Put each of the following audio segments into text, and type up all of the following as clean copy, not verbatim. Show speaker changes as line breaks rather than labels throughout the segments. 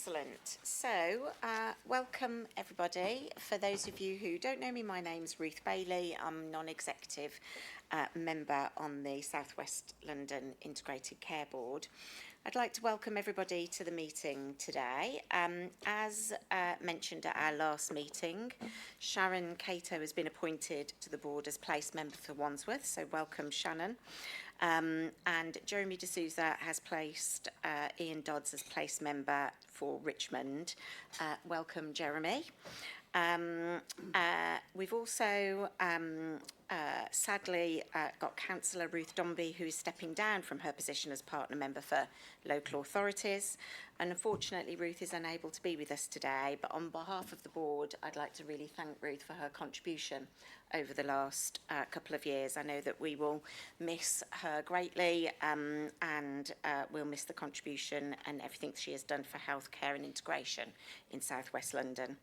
Excellent. So, welcome everybody. For those of you who don't know me, my name's Ruth Bailey. I'm non-executive member on the South West London Integrated Care Board. I'd like to welcome everybody to the meeting today. As mentioned at our last meeting, Sharon Cato has been appointed to the board as place member for Wandsworth, so welcome Shannon. And Jeremy D'Souza has placed Ian Dodds as place member for Richmond. Welcome, Jeremy. We've also sadly got Councillor Ruth Dombey, who is stepping down from her position as partner member for local authorities. And unfortunately, Ruth is unable to be with us today, but on behalf of the board, I'd like to really thank Ruth for her contribution over the last couple of years. I know that we will miss her greatly and we'll miss the contribution and everything she has done for healthcare and integration in South West London.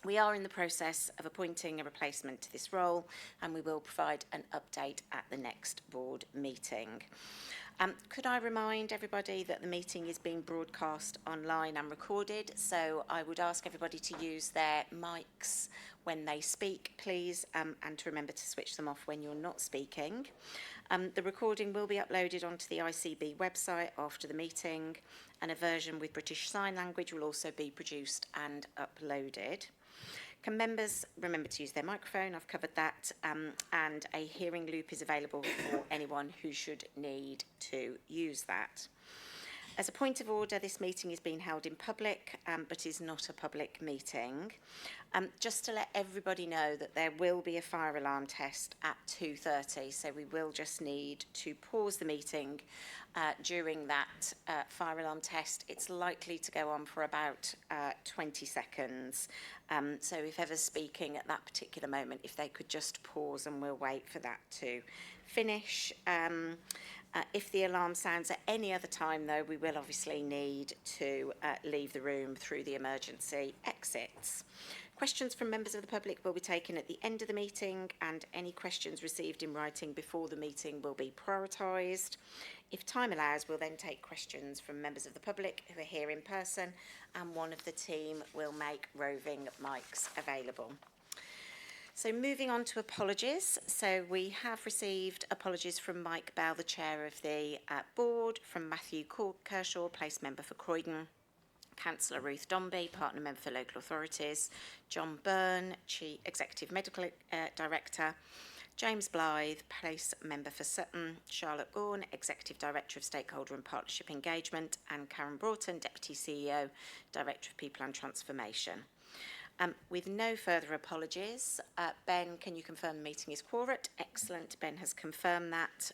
We are in the process of appointing a replacement to this role, and we will provide an update at the next board meeting. Could I remind everybody that the meeting is being broadcast online and recorded, so I would ask everybody to use their mics when they speak, please, and to remember to switch them off when you're not speaking. The recording will be uploaded onto the ICB website after the meeting, and a version with British Sign Language will also be produced and uploaded. Can members remember to use their microphone? I've covered that. And a hearing loop is available for anyone who should need to use that. As a point of order, this meeting is being held in public, but is not a public meeting. Just to let everybody know that there will be a fire alarm test at 2:30, so we will just need to pause the meeting during that fire alarm test. It's likely to go on for about 20 seconds. So if ever speaking at that particular moment, if they could just pause, and we'll wait for that to finish. If the alarm sounds at any other time, though, we will obviously need to leave the room through the emergency exits. Questions from members of the public will be taken at the end of the meeting, and any questions received in writing before the meeting will be prioritised. If time allows, we'll then take questions from members of the public who are here in person, and one of the team will make roving mics available. So moving on to apologies. So we have received apologies from Mike Bell, the chair of the board, from Matthew Kershaw, place member for Croydon, Councillor Ruth Dombey, partner member for local authorities, John Byrne, Chief Executive Medical Director, James Blythe, place member for Sutton, Charlotte Gorn, Executive Director of Stakeholder and Partnership Engagement, and Karen Broughton, Deputy CEO, Director of People and Transformation. With no further apologies, Ben, can you confirm the meeting is quorate? Excellent, Ben has confirmed that.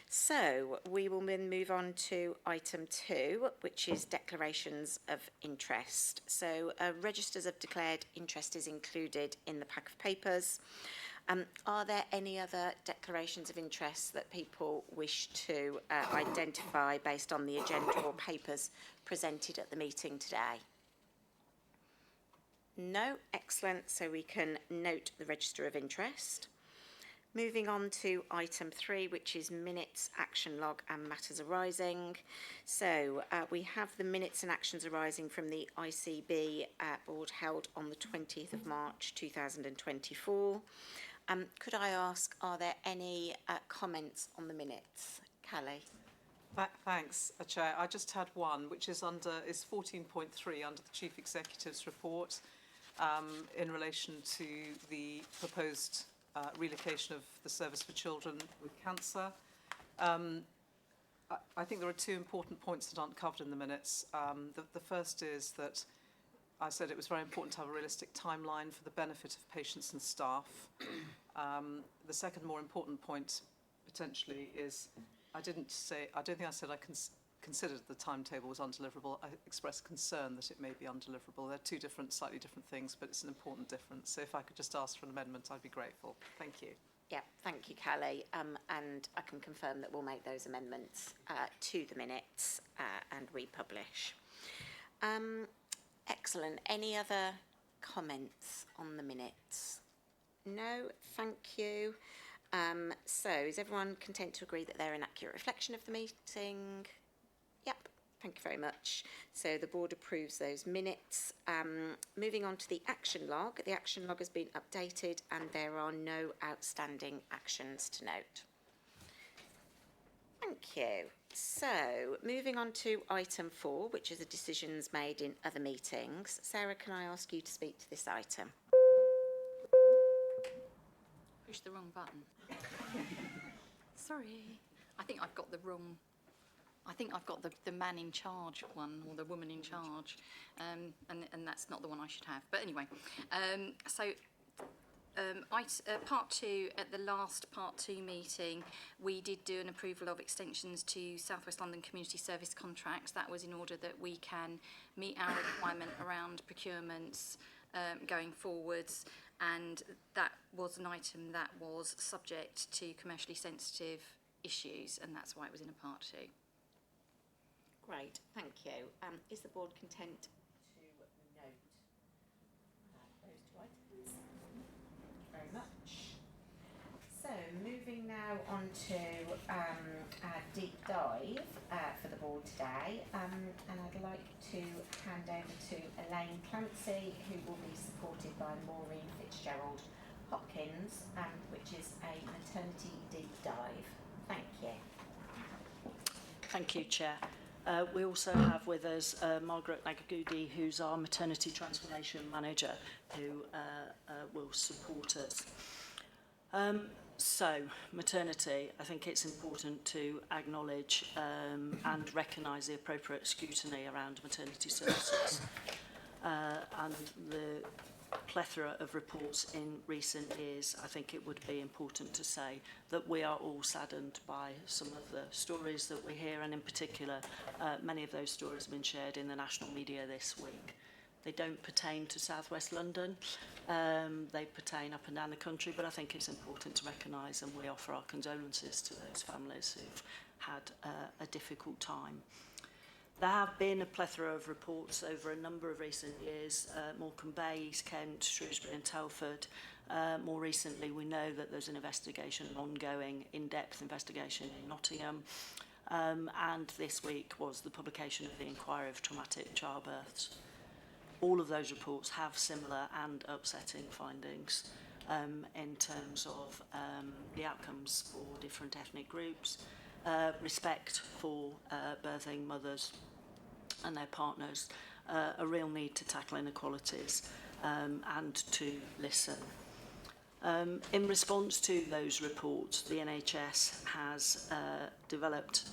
So we will then move on to item 2, which is declarations of interest. So registers of declared interest is included in the pack of papers. Are there any other declarations of interest that people wish to identify based on the agenda or papers presented at the meeting today? No, excellent, so we can note the register of interest. Moving on to item 3, which is minutes, action log and matters arising. So we have the minutes and actions arising from the ICB board held on the 20th of March 2024. Could I ask, are there any comments on the minutes? Callie?
Thanks, Chair. I just had one, which is 14.3 under the Chief Executive's report in relation to the proposed relocation of the service for children with cancer. I think there are 2 important points that aren't covered in the minutes. The first is that I said it was very important to have a realistic timeline for the benefit of patients and staff. The second more important point potentially is I don't think I said I considered the timetable was undeliverable. I expressed concern that it may be undeliverable. They're 2 slightly different things, but it's an important difference. So if I could just ask for an amendment, I'd be grateful. Thank you.
Yeah, thank you, Callie. And I can confirm that we'll make those amendments to the minutes and republish. Excellent. Any other comments on the minutes? No, thank you. So is everyone content to agree that they're an accurate reflection of the meeting? Yep, Thank you very much. So the board approves those minutes. Moving on to the action log. The action log has been updated and there are no outstanding actions to note. Thank you. So moving on to item 4, which is the decisions made in other meetings. Sarah, can I ask you to speak to this item?
Push the wrong button. Sorry. I think I've got the wrong... I think I've got the man in charge one, or the woman in charge, and that's not the one I should have. But anyway, part 2, at the last part 2 meeting, we did do an approval of extensions to South West London Community Service contracts. That was in order that we can meet our requirement around procurements going forwards, and that was an item that was subject to commercially sensitive issues, and that's why it was in a part 2.
Great, thank you. Is the board content to note those 2 items? Thank you very much. So moving now on to our deep dive for the board today, and I'd like to hand over to Elaine Clancy, who will be supported by Maureen Fitzgerald Hopkins, which is a maternity deep dive. Thank you.
Thank you, Chair. We also have with us Margaret Nagagudi, who's our Maternity Transformation Manager, who will support us. So, maternity, I think it's important to acknowledge and recognise the appropriate scrutiny around maternity services. And the plethora of reports in recent years, I think it would be important to say that we are all saddened by some of the stories that we hear, and in particular, many of those stories have been shared in the national media this week. They don't pertain to South West London, they pertain up and down the country, but I think it's important to recognise, and we offer our condolences to those families who've had a difficult time. There have been a plethora of reports over a number of recent years, Morecambe Bay, East Kent, Shrewsbury and Telford. More recently, we know that there's an investigation, an ongoing, in-depth investigation in Nottingham. And this week was the publication of the inquiry of traumatic childbirths. All of those reports have similar and upsetting findings in terms of the outcomes for different ethnic groups, respect for birthing mothers and their partners, a real need to tackle inequalities and to listen. In response to those reports, the NHS has developed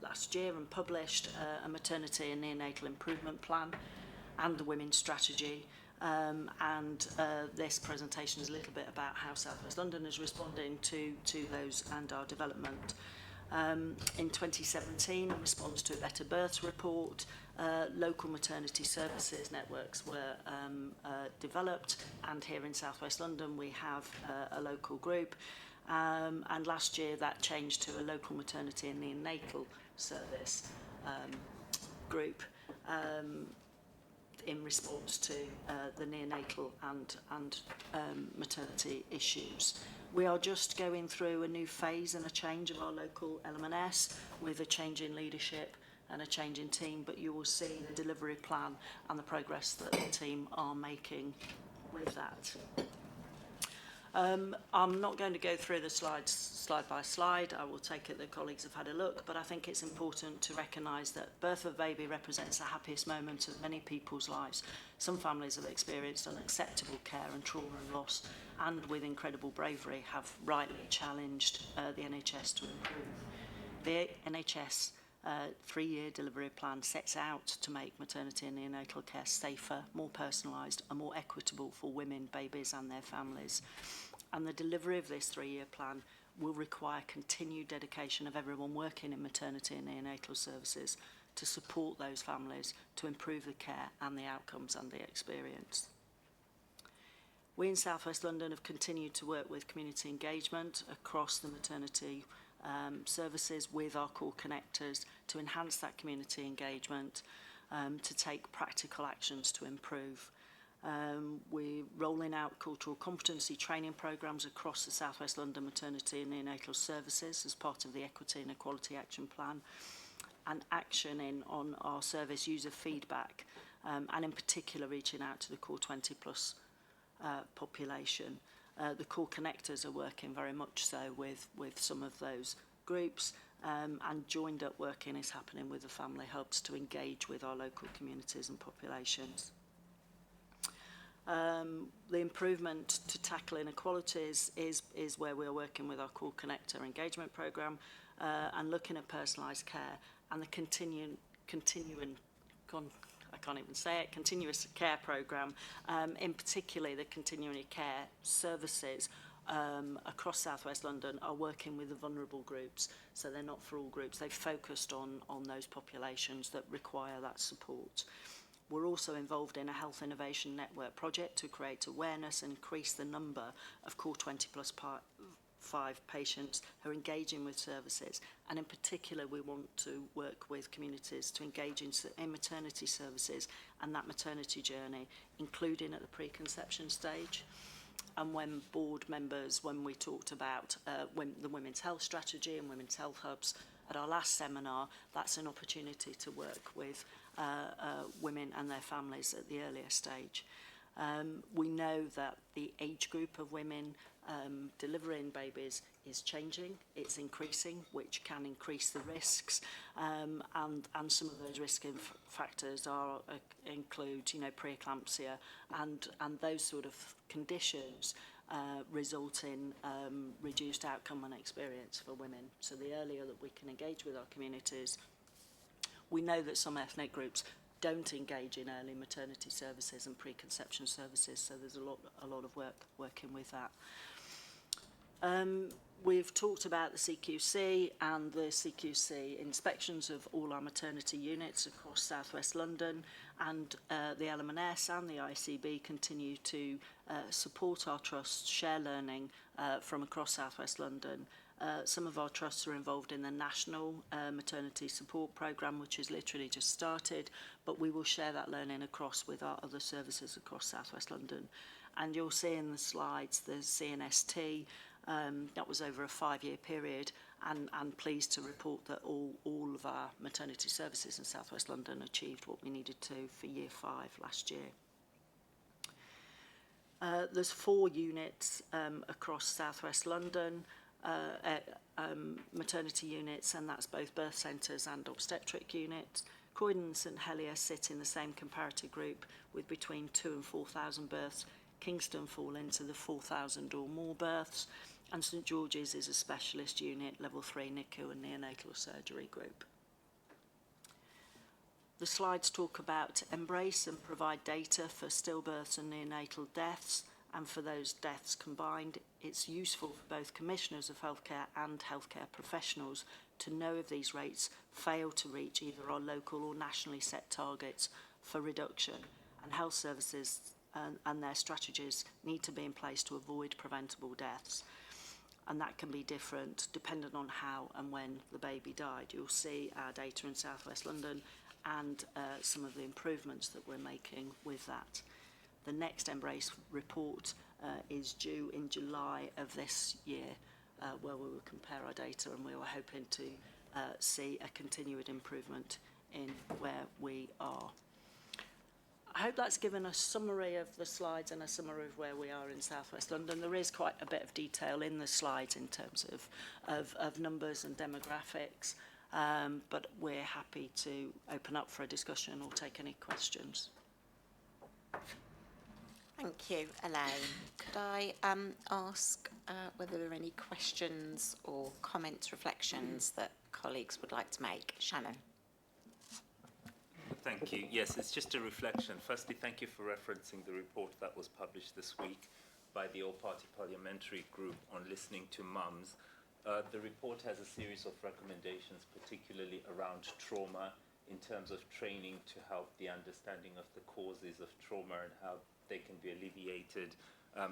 last year and published a maternity and neonatal improvement plan and the women's strategy. This presentation is a little bit about how South West London is responding to those and our development. In 2017, in response to a Better Births report, local maternity services networks were developed, and here in South West London we have a local group, and last year that changed to a local maternity and neonatal service group in response to the neonatal and maternity issues. We are just going through a new phase and a change of our local LMNS with a change in leadership and a change in team, but you will see the delivery plan and the progress that the team are making with that. I'm not going to go through the slides slide by slide. I will take it that colleagues have had a look, but I think it's important to recognise that birth of a baby represents the happiest moment of many people's lives. Some families have experienced unacceptable care and trauma and loss, and with incredible bravery have rightly challenged the NHS to improve. The NHS 3-year delivery plan sets out to make maternity and neonatal care safer, more personalised and more equitable for women, babies and their families. And the delivery of this 3-year plan will require continued dedication of everyone working in maternity and neonatal services to support those families to improve the care and the outcomes and the experience. We in South West London have continued to work with community engagement across the maternity services with our core connectors to enhance that community engagement, to take practical actions to improve. We're rolling out cultural competency training programmes across the South West London maternity and neonatal services as part of the Equity and Equality Action Plan. and actioning on our service user feedback, and in particular reaching out to the core 20 plus population. The core connectors are working very much so with some of those groups, and joined up working is happening with the family hubs to engage with our local communities and populations. The improvement to tackle inequalities is where we're working with our core connector engagement programme, and looking at personalised care and the continuous care programme, in particular the continuing care services across South West London are working with the vulnerable groups, so they're not for all groups. They've focused on those populations that require that support. We're also involved in a health innovation network project to create awareness and increase the number of core 20 plus 5 patients who are engaging with services, and in particular we want to work with communities to engage in maternity services and that maternity journey, including at the preconception stage. And when board members, when we talked about the Women's Health Strategy and Women's Health Hubs at our last seminar, that's an opportunity to work with women and their families at the earlier stage. We know that the age group of women delivering babies is changing, it's increasing, which can increase the risks, and some of those risk factors include, you know, preeclampsia and those sort of conditions result in reduced outcome and experience for women. So the earlier that we can engage with our communities, we know that some ethnic groups don't engage in early maternity services and preconception services, so there's a lot of work working with that. We've talked about the CQC and the CQC inspections of all our maternity units across South West London, and the LMNS and the ICB continue to support our trusts, share learning from across South West London. Some of our trusts are involved in the National Maternity Support Programme, which has literally just started, but we will share that learning across with our other services across South West London. And you'll see in the slides the CNST, that was over a 5-year period, and pleased to report that all of our maternity services in South West London achieved what we needed to for year 5 last year. There's 4 units across South West London, maternity units, and that's both birth centres and obstetric units. Croydon and St Helier sit in the same comparator group with between 2,000 and 4,000 births. Kingston fall into the 4,000 or more births, and St George's is a specialist unit, level 3 NICU and neonatal surgery group. The slides talk about embrace and provide data for stillbirths and neonatal deaths, and for those deaths combined, it's useful for both commissioners of healthcare and healthcare professionals to know if these rates fail to reach either our local or nationally set targets for reduction, and health services and their strategies need to be in place to avoid preventable deaths. And that can be different depending on how and when the baby died. You'll see our data in South West London and some of the improvements that we're making with that. The next Embrace report is due in July of this year, where we will compare our data, and we were hoping to see a continued improvement in where we are. I hope that's given a summary of the slides and a summary of where we are in South West London. There is quite a bit of detail in the slides in terms of numbers and demographics, but we're happy to open up for a discussion or take any questions.
Thank you, Elaine. Could I ask whether there are any questions or comments, reflections that colleagues would like to make? Shannon.
Thank you. Yes, it's just a reflection. Firstly, thank you for referencing the report that was published this week by the All-Party Parliamentary Group on listening to mums. The report has a series of recommendations, particularly around trauma, in terms of training to help the understanding of the causes of trauma and how they can be alleviated,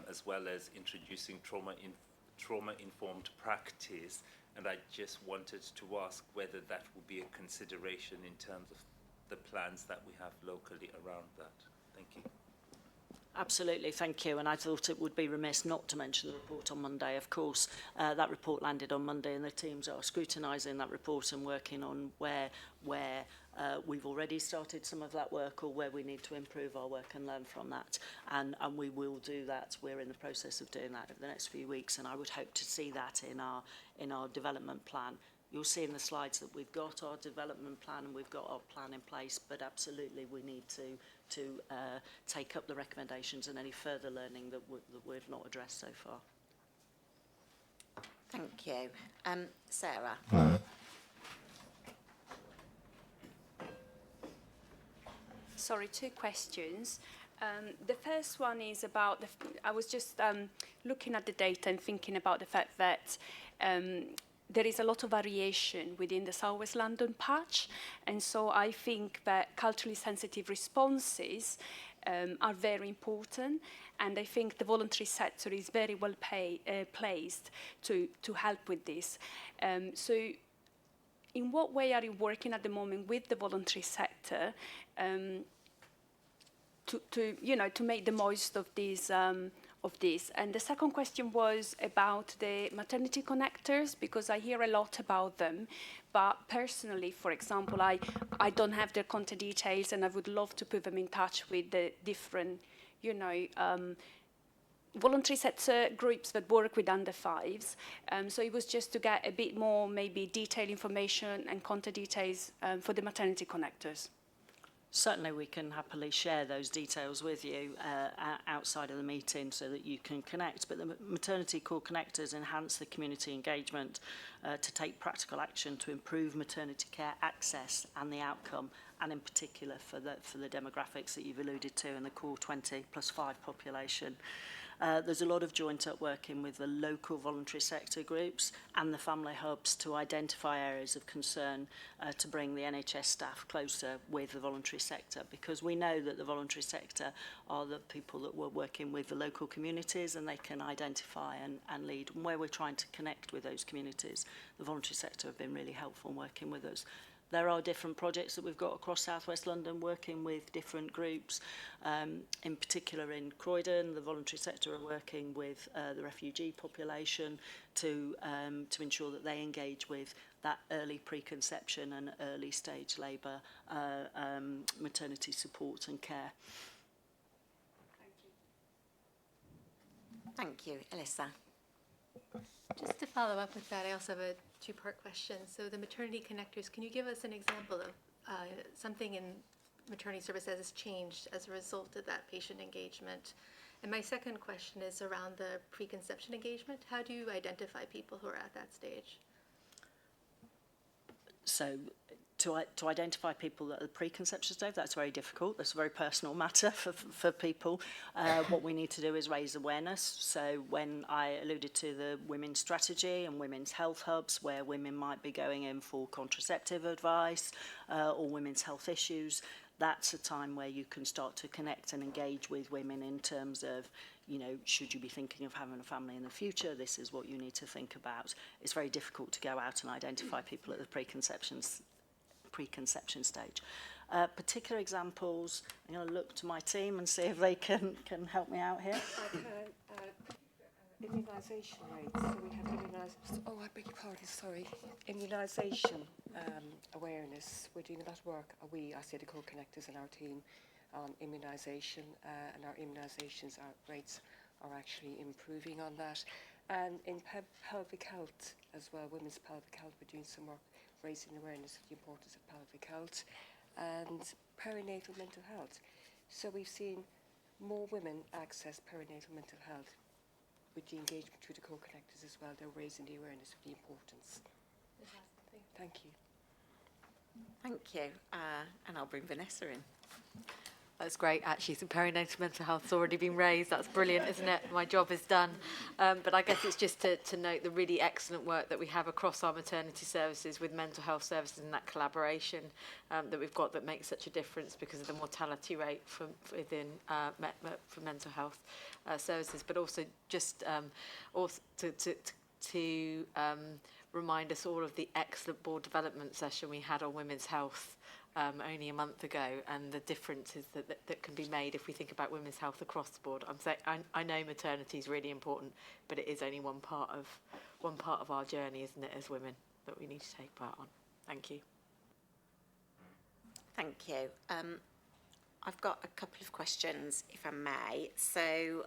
as well as introducing trauma-informed practice. And I just wanted to ask whether that would be a consideration in terms of the plans that we have locally around that. Thank you.
Absolutely, thank you. And I thought it would be remiss not to mention the report on Monday. Of course, that report landed on Monday, and the teams are scrutinising that report and working on where we've already started some of that work, or where we need to improve our work and learn from that. And we will do that. We're in the process of doing that over the next few weeks, and I would hope to see that in our development plan. You'll see in the slides that we've got our development plan and we've got our plan in place, but absolutely we need to take up the recommendations and any further learning that we've not addressed so far.
Thank you. Sarah?
Sorry, two questions. The first one is about, I was just looking at the data and thinking about the fact that there is a lot of variation within the South West London patch, and so I think that culturally sensitive responses are very important, and I think the voluntary sector is very well placed to help with this. So in what way are you working at the moment with the voluntary sector to make the most of this? And the second question was about the maternity connectors, because I hear a lot about them, but personally, for example, I don't have their contact details, and I would love to put them in touch with the different, voluntary sector groups that work with under fives. So it was just to get a bit more maybe detailed information and contact details for the maternity connectors.
Certainly we can happily share those details with you outside of the meeting so that you can connect. But the maternity core connectors enhance the community engagement to take practical action to improve maternity care access and the outcome, and in particular for the demographics that you've alluded to in the core 20+5 population. There's a lot of joint up working with the local voluntary sector groups and the family hubs to identify areas of concern to bring the NHS staff closer with the voluntary sector, because we know that the voluntary sector are the people that were working with the local communities, and they can identify and lead. And where we're trying to connect with those communities, the voluntary sector have been really helpful in working with us. There are different projects that we've got across South West London working with different groups. In particular in Croydon, the voluntary sector are working with the refugee population to ensure that they engage with that early preconception and early stage labour maternity support and care.
Thank you. Alyssa?
Just to follow up with that, I also have a two-part question. So the maternity connectors, can you give us an example of something in maternity service that has changed as a result of that patient engagement? And my second question is around the preconception engagement. How do you identify people who are at that stage?
So to identify people at the preconception stage, that's very difficult. That's a very personal matter for people. What we need to do is raise awareness. So when I alluded to the women's strategy and women's health hubs, where women might be going in for contraceptive advice or women's health issues, that's a time where you can start to connect and engage with women in terms of, should you be thinking of having a family in the future? This is what you need to think about. It's very difficult to go out and identify people at the preconception stage. Particular examples, I'm going to look to my team and see if they can help me out here.
Immunisation rates. So we have immunisation awareness. We're doing a lot of work. I say the co-connectors in our team on immunisation, and our immunisations rates are actually improving on that. And in pelvic health as well, women's pelvic health, we're doing some work raising awareness of the importance of pelvic health and perinatal mental health. So we've seen more women access perinatal mental health with the engagement through the co-connectors as well. They're raising the awareness of the importance. Thank you.
Thank you. And I'll bring Vanessa in.
That's great, actually. So perinatal mental health's already been raised. That's brilliant, isn't it? My job is done. But I guess it's just to note the really excellent work that we have across our maternity services with mental health services, and that collaboration that we've got that makes such a difference because of the mortality rate within for mental health services, but also just also to remind us all of the excellent board development session we had on women's health only a month ago, and the differences that can be made if we think about women's health across the board. I know maternity is really important, but it is only one part of our journey, isn't it, as women, that we need to take part on. Thank you.
Thank you. I've got a couple of questions, if I may. So,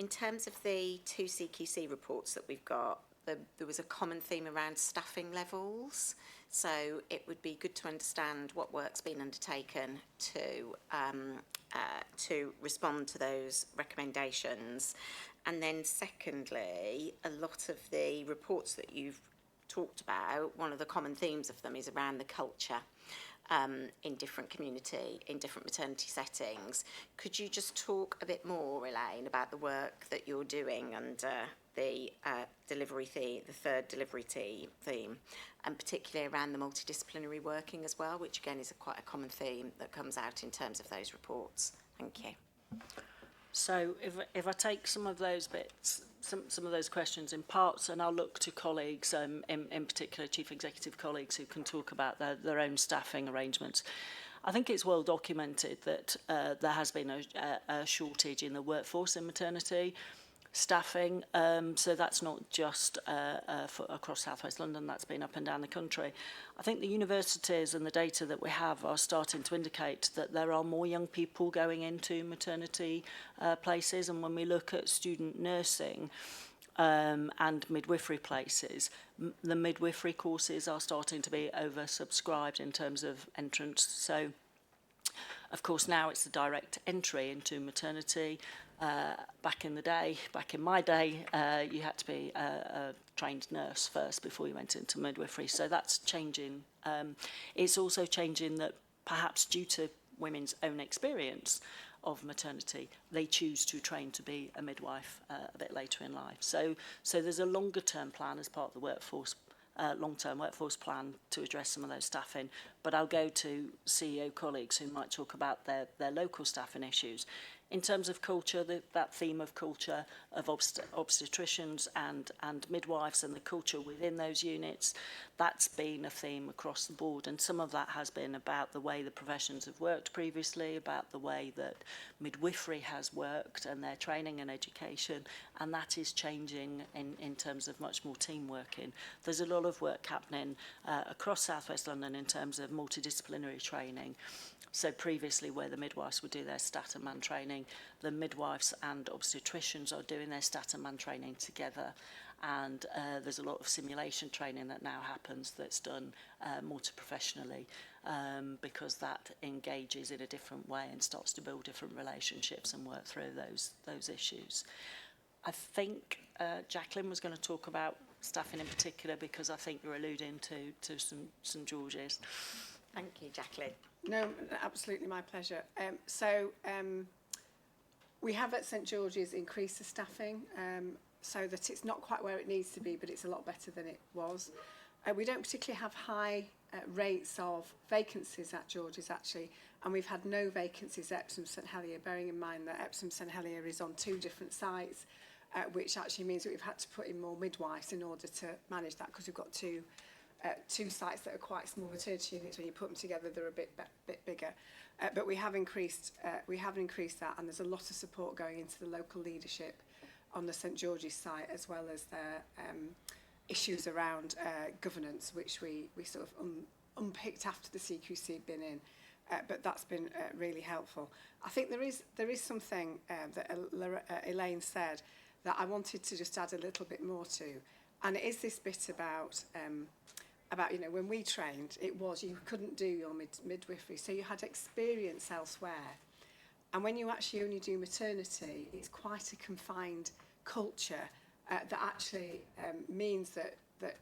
in terms of the 2 CQC reports that we've got, there was a common theme around staffing levels. So it would be good to understand what work's been undertaken to respond to those recommendations. And then secondly, a lot of the reports that you've talked about, one of the common themes of them is around the culture in different maternity settings. Could you just talk a bit more, Elaine, about the work that you're doing under the third delivery theme, and particularly around the multidisciplinary working as well, which again is quite a common theme that comes out in terms of those reports. Thank you.
So if I take some of those bits, some of those questions in parts, and I'll look to colleagues, in particular chief executive colleagues, who can talk about their own staffing arrangements. I think it's well documented that there has been a shortage in the workforce in maternity staffing, so that's not just across South West London, that's been up and down the country. I think the universities and the data that we have are starting to indicate that there are more young people going into maternity places, and when we look at student nursing and midwifery places, the midwifery courses are starting to be oversubscribed in terms of entrance. So of course now it's the direct entry into maternity. Back in my day, you had to be a trained nurse first before you went into midwifery. So that's changing. It's also changing that perhaps due to women's own experience of maternity, they choose to train to be a midwife a bit later in life. So there's a longer term plan as part of the workforce, long-term workforce plan to address some of those staffing. But I'll go to CEO colleagues who might talk about their local staffing issues. In terms of culture, that theme of culture of obstetricians and midwives and the culture within those units, that's been a theme across the board, and some of that has been about the way the professions have worked previously, about the way that midwifery has worked and their training and education, and that is changing in terms of much more team working. There's a lot of work happening across South West London in terms of multidisciplinary training. So previously, where the midwives would do their stat and man training, the midwives and obstetricians are doing their stat and man training together. And there's a lot of simulation training that now happens that's done more to professionally, because that engages in a different way and starts to build different relationships and work through those issues. I think Jacqueline was going to talk about staffing in particular, because I think you're alluding to St George's.
Thank you, Jacqueline.
No, absolutely, my pleasure. We have at St George's increased the staffing so that it's not quite where it needs to be, but it's a lot better than it was. We don't particularly have high rates of vacancies at George's, actually, and we've had no vacancies at Epsom St Helier, bearing in mind that Epsom St Helier is on 2 different sites, which actually means that we've had to put in more midwives in order to manage that, because we've got two sites that are quite small maternity units. When you put them together, they're a bit bigger. But we have increased that, and there's a lot of support going into the local leadership on the St George's site, as well as their issues around governance, which we sort of unpicked after the CQC had been in. But that's been really helpful. I think there is something that Elaine said that I wanted to just add a little bit more to, and it is this bit about when we trained, it was you couldn't do your midwifery, so you had experience elsewhere, and when you actually only do maternity, it's quite a confined culture that actually means that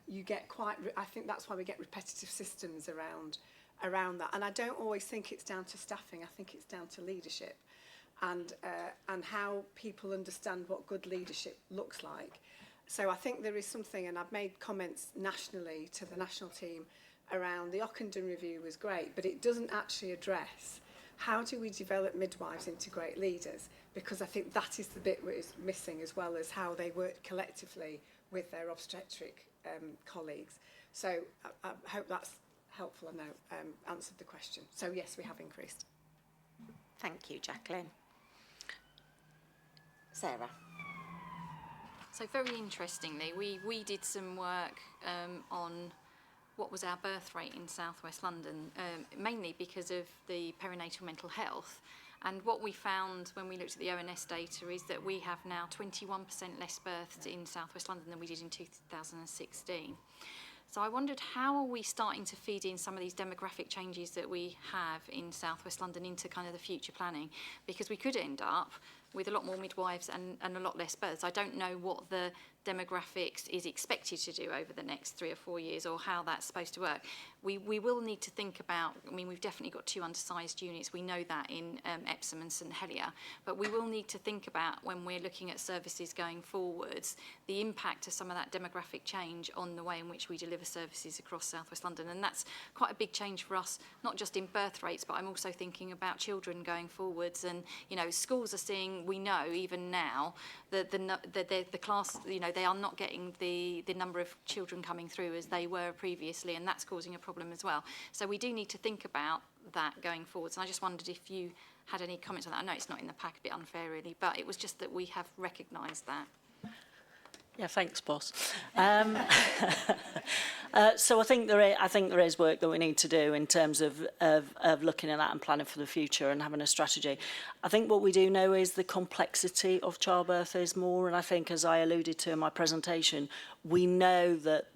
you get quite. I think that's why we get repetitive systems around that, and I don't always think it's down to staffing. I think it's down to leadership, and how people understand what good leadership looks like. So I think there is something, and I've made comments nationally to the national team around the Ockenden review was great, but it doesn't actually address how do we develop midwives into great leaders, because I think that is the bit that is missing, as well as how they work collectively with their obstetric colleagues. So I hope that's helpful and answered the question. So yes, we have increased.
Thank you, Jacqueline. Sarah.
So very interestingly, we did some work on what was our birth rate in South West London, mainly because of the perinatal mental health. And what we found when we looked at the ONS data is that we have now 21% less births in South West London than we did in 2016. So I wondered, how are we starting to feed in some of these demographic changes that we have in South West London into kind of the future planning? Because we could end up with a lot more midwives and a lot less births. I don't know what the demographics is expected to do over the next 3 or 4 years, or how that's supposed to work. We will need to think about, I mean, we've definitely got 2 undersized units, we know that in Epsom and St Helier, but we will need to think about, when we're looking at services going forwards, the impact of some of that demographic change on the way in which we deliver services across South West London. And that's quite a big change for us, not just in birth rates, but I'm also thinking about children going forwards. And, you know, schools are seeing, we know even now, the class, you know, they are not getting the number of children coming through as they were previously, and that's causing a problem as well. So we do need to think about that going forwards. And I just wondered if you had any comments on that. I know it's not in the pack, a bit unfair really, but it was just that we have recognised that.
Yeah, thanks, boss. So I think there is work that we need to do in terms of looking at that and planning for the future and having a strategy. I think what we do know is the complexity of childbirth is more, and I think, as I alluded to in my presentation, we know that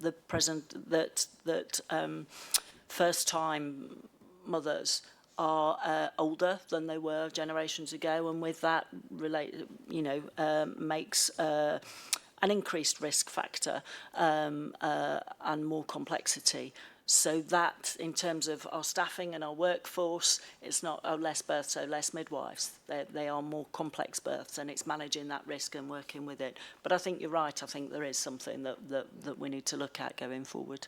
first-time mothers are older than they were generations ago, and with that makes an increased risk factor and more complexity. So that, in terms of our staffing and our workforce, it's not less births, so less midwives. They are more complex births, and it's managing that risk and working with it. But I think you're right. I think there is something that we need to look at going forward.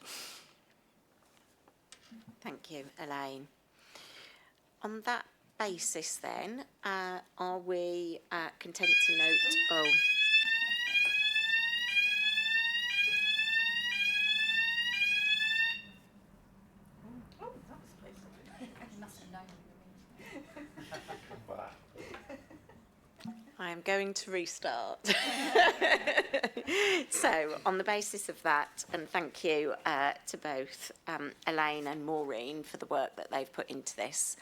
Thank you, Elaine. On that basis then, are we content to note... I am going to restart. So, on the basis of that, and thank you to both Elaine and Maureen for the work that they've put into this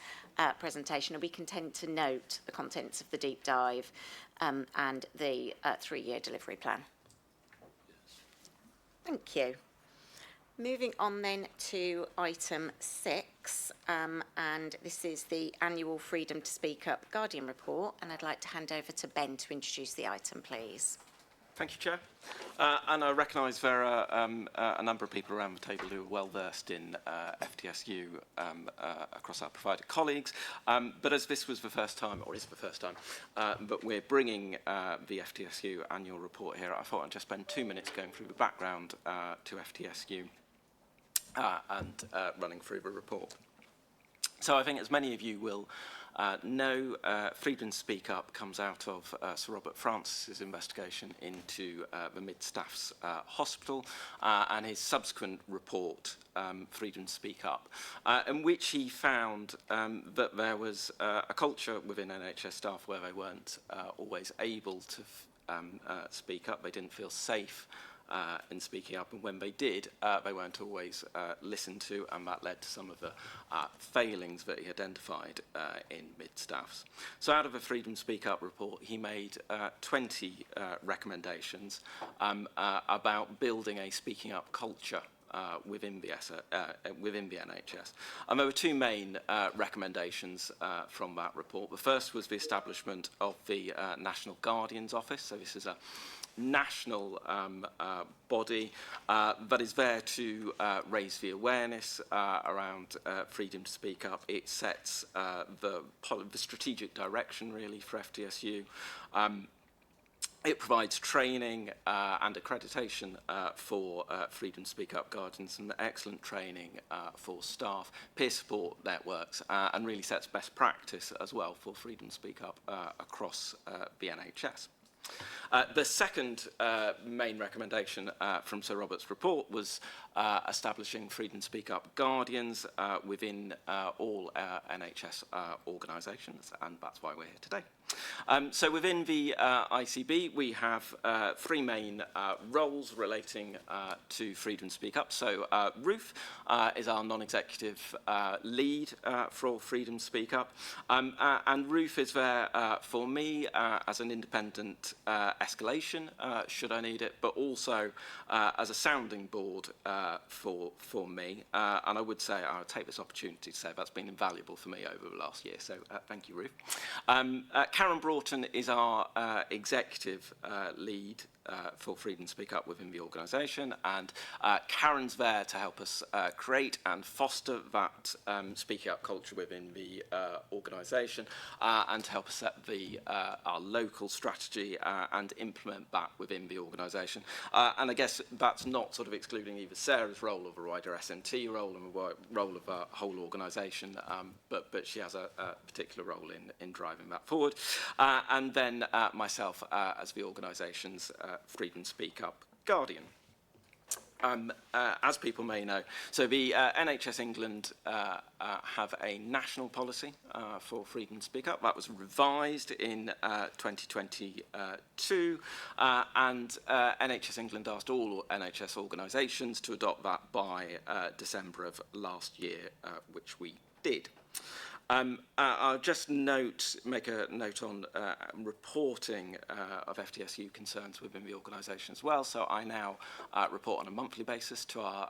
presentation, are we content to note the contents of the deep dive and the 3-year delivery plan? Thank you. Moving on then to item 6, and this is the annual Freedom to Speak Up Guardian report, and I'd like to hand over to Ben to introduce the item, please.
Thank you, Chair. And I recognise there are a number of people around the table who are well versed in FTSU across our provider colleagues. But as this was the first time, or is the first time, but we're bringing the FTSU annual report here, I thought I'd just spend 2 minutes going through the background to FTSU and running through the report. So I think, as many of you will know, Freedom to Speak Up comes out of Sir Robert Francis's investigation into the Mid-Staffs Hospital and his subsequent report, Freedom to Speak Up, in which he found that there was a culture within NHS staff where they weren't always able to speak up. They didn't feel safe in speaking up, and when they did, they weren't always listened to, and that led to some of the failings that he identified in mid-staffs. So out of the Freedom to Speak Up report, he made 20 recommendations about building a speaking up culture within the NHS. And there were 2 main recommendations from that report. The first was the establishment of the National Guardian's Office. So this is a national body that is there to raise the awareness around freedom to speak up. It sets the strategic direction, really, for FTSU. It provides training and accreditation for Freedom to Speak Up Guardians, and excellent training for staff, peer support networks, and really sets best practice as well for Freedom to Speak Up across the NHS. The second main recommendation from Sir Robert's report was establishing Freedom Speak Up Guardians within all NHS organisations, and that's why we're here today. So within the ICB, we have three main roles relating to Freedom Speak Up. So Ruth is our non-executive lead for Freedom Speak Up, and Ruth is there for me as an independent escalation, should I need it, but also as a sounding board for me. And I would say, I would take this opportunity to say that's been invaluable for me over the last year. So thank you, Ruth. Karen Broughton is our executive lead for Freedom Speak Up within the organisation, and Karen's there to help us create and foster that speaking up culture within the organisation, and to help us set our local strategy and implement that within the organisation. And I guess that's not sort of excluding either Sarah's role or the wider SMT role and the role of the whole organisation, but she has a particular role in driving that forward. And then myself as the organisation's Freedom Speak Up Guardian. As people may know, so the NHS England have a national policy for Freedom Speak Up. That was revised in 2022, and NHS England asked all NHS organisations to adopt that by December of last year, which we did. I'll just make a note on reporting of FTSU concerns within the organisation as well. So I now report on a monthly basis to our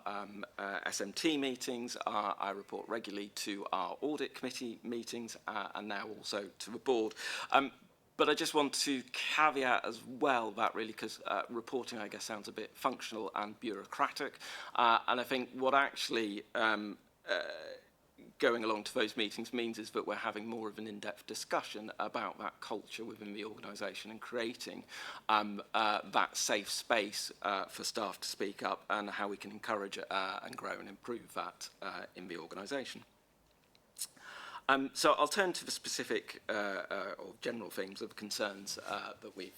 SMT meetings. I report regularly to our audit committee meetings, and now also to the board. But I just want to caveat as well that really, because reporting, I guess, sounds a bit functional and bureaucratic. And I think what actually going along to those meetings means is that we're having more of an in-depth discussion about that culture within the organisation and creating that safe space for staff to speak up, and how we can encourage and grow and improve that in the organisation. So I'll turn to the specific or general themes of concerns that we've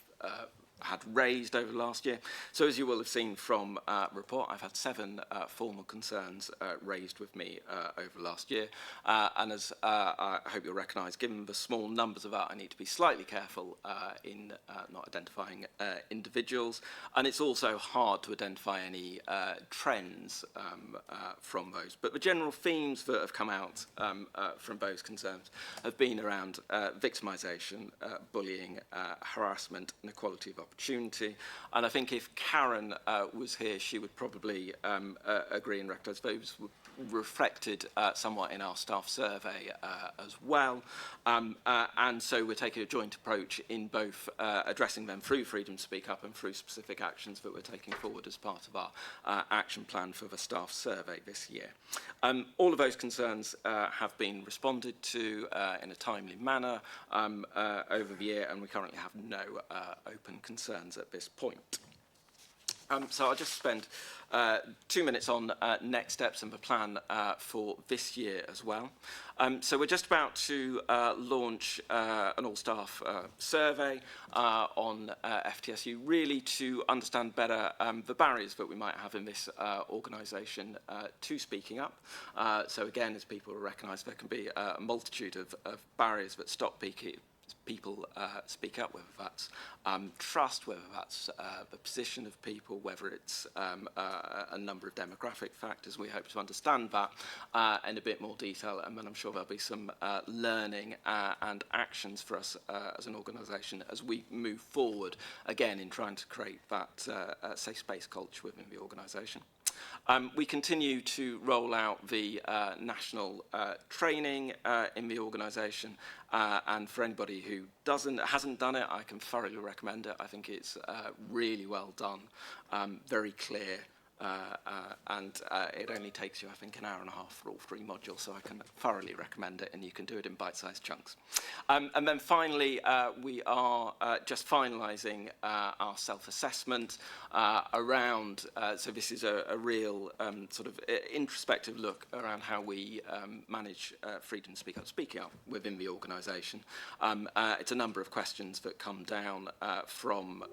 had raised over the last year. So as you will have seen from report, I've had 7 formal concerns raised with me over the last year. And as I hope you'll recognise, given the small numbers of that, I need to be slightly careful in not identifying individuals. And it's also hard to identify any trends from those. But the general themes that have come out from those concerns have been around victimisation, bullying, harassment, and equality of opportunity. And I think if Karen was here, she would probably agree and recognise those were reflected somewhat in our staff survey as well. And so we're taking a joint approach in both addressing them through Freedom to Speak Up and through specific actions that we're taking forward as part of our action plan for the staff survey this year. All of those concerns have been responded to in a timely manner over the year, and we currently have no open concerns at this point. So I'll just spend 2 minutes on next steps and the plan for this year as well. So we're just about to launch an all-staff survey on FTSU, really to understand better the barriers that we might have in this organisation to speaking up. So again, as people recognise, there can be a multitude of barriers that stop people speak up, whether that's trust, whether that's the position of people, whether it's a number of demographic factors. We hope to understand that in a bit more detail, and then I'm sure there'll be some learning and actions for us as an organisation as we move forward, again, in trying to create that safe space culture within the organisation. We continue to roll out the national training in the organisation, and for anybody who hasn't done it, I can thoroughly recommend it. I think it's really well done, very clear, and it only takes you, I think, an hour and a half for all 3 modules, so I can thoroughly recommend it, and you can do it in bite-sized chunks. And then finally, we are just finalising our self-assessment around, so this is a real sort of introspective look around how we manage freedom to speaking up within the organisation. It's a number of questions that come down from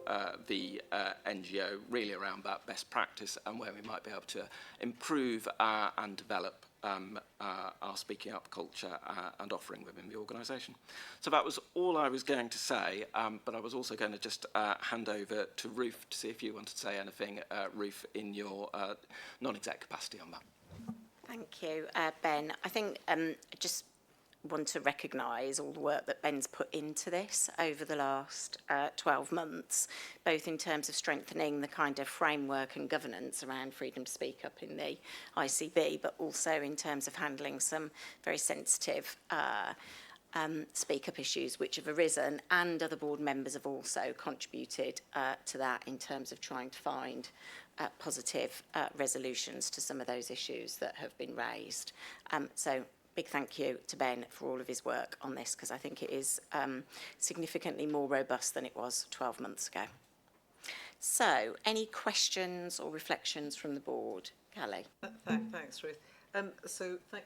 the NGO, really around that best practice and where we might be able to improve and develop our speaking up culture and offering within the organisation. So that was all I was going to say, but I was also going to just hand over to Ruth to see if you wanted to say anything, Ruth, in your non-exec capacity on that.
Thank you, Ben. I think just want to recognise all the work that Ben's put into this over the last 12 months, both in terms of strengthening the kind of framework and governance around freedom to speak up in the ICB, but also in terms of handling some very sensitive speak up issues which have arisen, and other board members have also contributed to that in terms of trying to find positive resolutions to some of those issues that have been raised. So big thank you to Ben for all of his work on this, because I think it is significantly more robust than it was 12 months ago. So, any questions or reflections from the board? Callie?
Thanks, Ruth.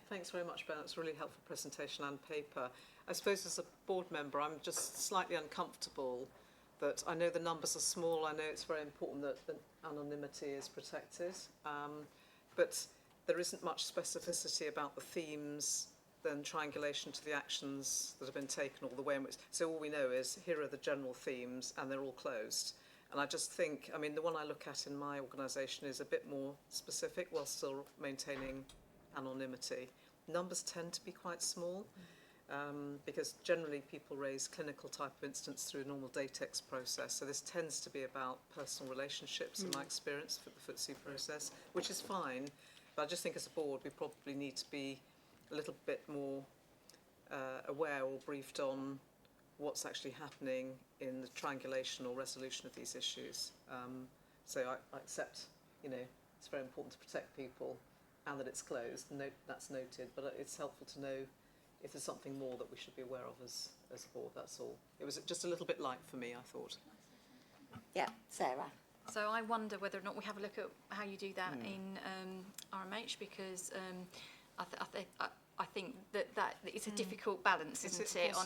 Thanks very much, Ben. It's a really helpful presentation and paper. I suppose as a board member, I'm just slightly uncomfortable that I know the numbers are small. I know it's very important that the anonymity is protected, but there isn't much specificity about the themes, then triangulation to the actions that have been taken, or the way in which. So all we know is here are the general themes, and they're all closed. And I just think, I mean, the one I look at in my organisation is a bit more specific while still maintaining anonymity. Numbers tend to be quite small, because generally people raise clinical type of incidents through a normal datex process. So this tends to be about personal relationships, in my experience, for the FTSE process, which is fine. But I just think as a board, we probably need to be a little bit more aware or briefed on what's actually happening in the triangulation or resolution of these issues. So I accept, you know, it's very important to protect people and that it's closed. That's noted, but it's helpful to know if there's something more that we should be aware of as a board, that's all. It was just a little bit light for me, I thought.
Yeah, Sarah.
So I wonder whether or not we have a look at how you do that in RMH, because I think that it's a difficult balance, isn't it?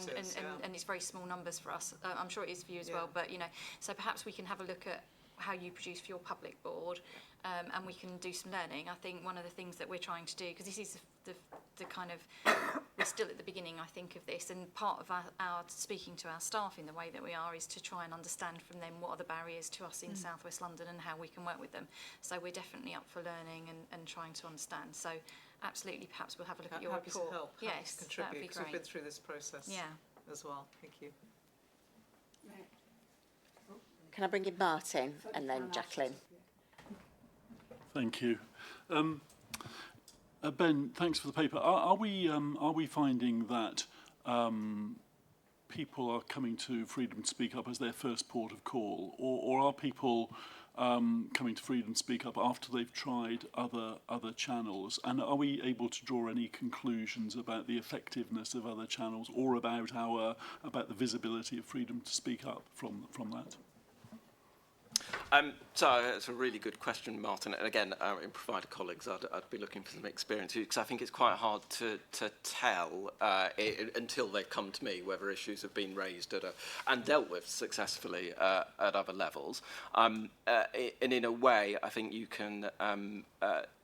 And it's very small numbers for us. I'm sure it is for you as well, but you know, so perhaps we can have a look at how you produce for your public board, and we can do some learning. I think one of the things that we're trying to do, because this is the kind of, we're still at the beginning, I think, of this, and part of our speaking to our staff in the way that we are is to try and understand from them what are the barriers to us in South West London and how we can work with them. So we're definitely up for learning and trying to understand. So absolutely, perhaps we'll have a look at your
happy
report.
To help,
yes,
happy to contribute,
that'd be
because we've
great.
been through this process as well. Thank you.
Can I bring in Martin and then Jacqueline?
Thank you. Ben, thanks for the paper. Are we finding that people are coming to Freedom to Speak Up as their first port of call, or are people coming to Freedom to Speak Up after they've tried other channels? And are we able to draw any conclusions about the effectiveness of other channels, or about the visibility of Freedom to Speak Up from that?
So it's a really good question, Martin. And again, in provider colleagues, I'd be looking for some experience, because I think it's quite hard to tell until they've come to me whether issues have been raised and dealt with successfully at other levels. And in a way, I think you can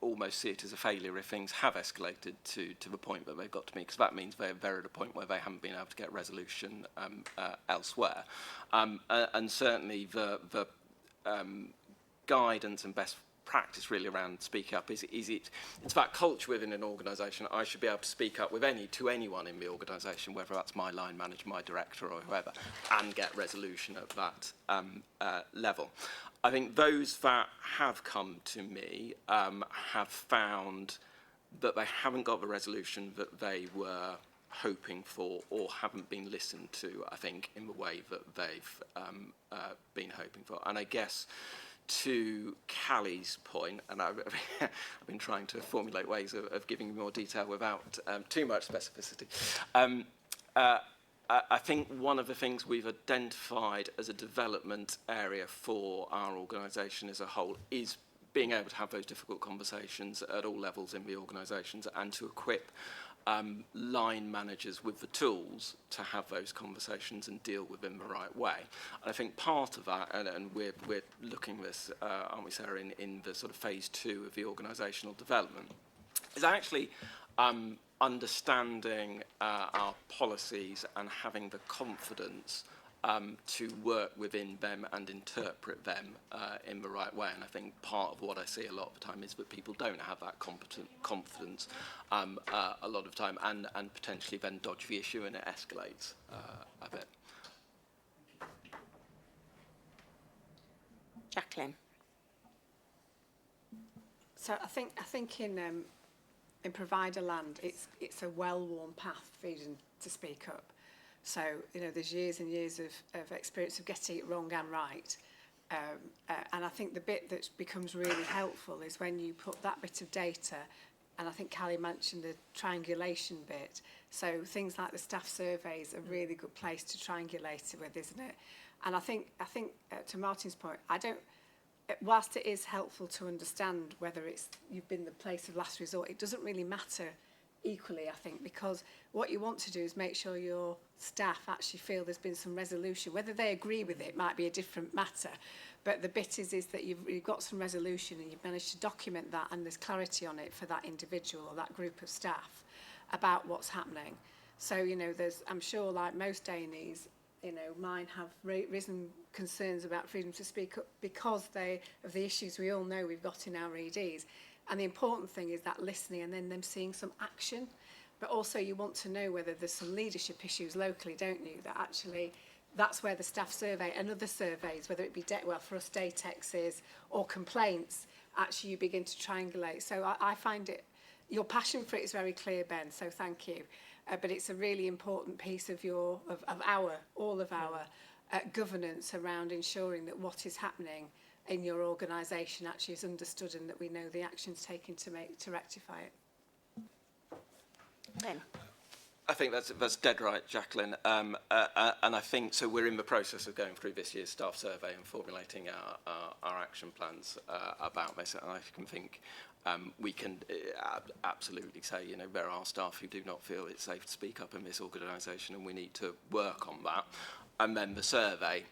almost see it as a failure if things have escalated to the point that they've got to me, because that means they're at a point where they haven't been able to get resolution elsewhere. And certainly the guidance and best practice really around speak up is it's that culture within an organisation. I should be able to speak up to anyone in the organisation, whether that's my line manager, my director, or whoever, and get resolution at that level. I think those that have come to me have found that they haven't got the resolution that they were hoping for, or haven't been listened to, I think, in the way that they've been hoping for. And I guess to Callie's point, and I've been trying to formulate ways of giving you more detail without too much specificity. I think one of the things we've identified as a development area for our organisation as a whole is being able to have those difficult conversations at all levels in the organisations and to equip line managers with the tools to have those conversations and deal with them the right way. And I think part of that, and we're looking at this, aren't we, Sarah, in the sort of phase 2 of the organisational development, is actually understanding our policies and having the confidence to work within them and interpret them in the right way. And I think part of what I see a lot of the time is that people don't have that confidence a lot of time and potentially then dodge the issue and it escalates a bit.
Jacqueline.
So I think in provider land, it's a well-worn path for freedom to speak up. So, you know, there's years and years of experience of getting it wrong and right. And I think the bit that becomes really helpful is when you put that bit of data, and I think Callie mentioned the triangulation bit. So things like the staff surveys are a really good place to triangulate it with, isn't it? And I think to Martin's point, whilst it is helpful to understand whether you've been the place of last resort, it doesn't really matter equally, I think, because what you want to do is make sure your staff actually feel there's been some resolution. Whether they agree with it might be a different matter, but the bit is that you've got some resolution and you've managed to document that and there's clarity on it for that individual or that group of staff about what's happening. So, you know, I'm sure, like most A&Es, you know, mine have risen concerns about freedom to speak up because of the issues we all know we've got in our EDs. And the important thing is that listening and then them seeing some action. But also you want to know whether there's some leadership issues locally, don't you? That actually, that's where the staff survey and other surveys, whether it be, for us, DATEXs or complaints, actually you begin to triangulate. So I find your passion for it is very clear, Ben, so thank you. But it's a really important piece of all of our governance around ensuring that what is happening in your organisation actually is understood and that we know the actions taken to rectify it.
Ben.
I think that's dead right, Jacqueline. And I think, so we're in the process of going through this year's staff survey and formulating our action plans about this. And I can think we can absolutely say, you know, there are staff who do not feel it's safe to speak up in this organisation and we need to work on that. And then the survey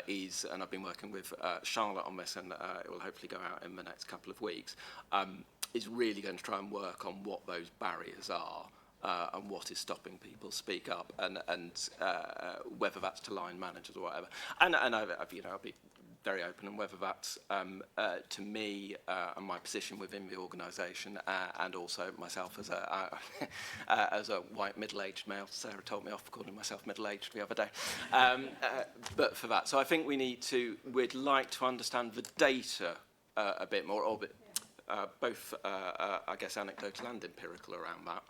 is, and I've been working with Charlotte on this, and it will hopefully go out in the next couple of weeks, is really going to try and work on what those barriers are and what is stopping people speak up, and whether that's to line managers or whatever. And I'll be very open on whether that's to me and my position within the organisation, and also myself as a white middle-aged male. Sarah told me off for calling myself middle-aged the other day. But for that, so I think we'd like to understand the data a bit more, or both I guess anecdotal and empirical around that.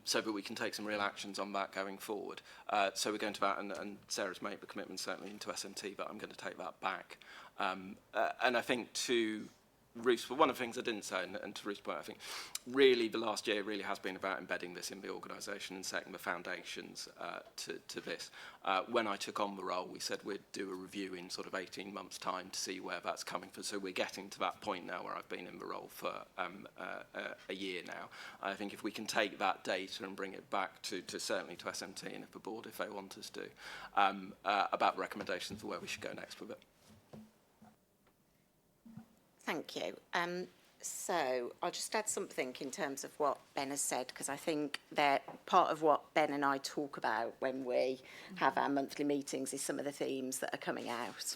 So that we can take some real actions on that going forward. So we're going to that, and Sarah's made the commitment certainly into SMT, but I'm going to take that back. And I think to Ruth's, but one of the things I didn't say, and to Ruth's point, I think really the last year really has been about embedding this in the organisation and setting the foundations to this. When I took on the role, we said we'd do a review in sort of 18 months' time to see where that's coming from. So we're getting to that point now where I've been in the role for a year now. I think if we can take that data and bring it back to certainly to SMT and if the board, if they want us to, about recommendations for where we should go next with it.
Thank you. So I'll just add something in terms of what Ben has said, because I think that part of what Ben and I talk about when we have our monthly meetings is some of the themes that are coming out.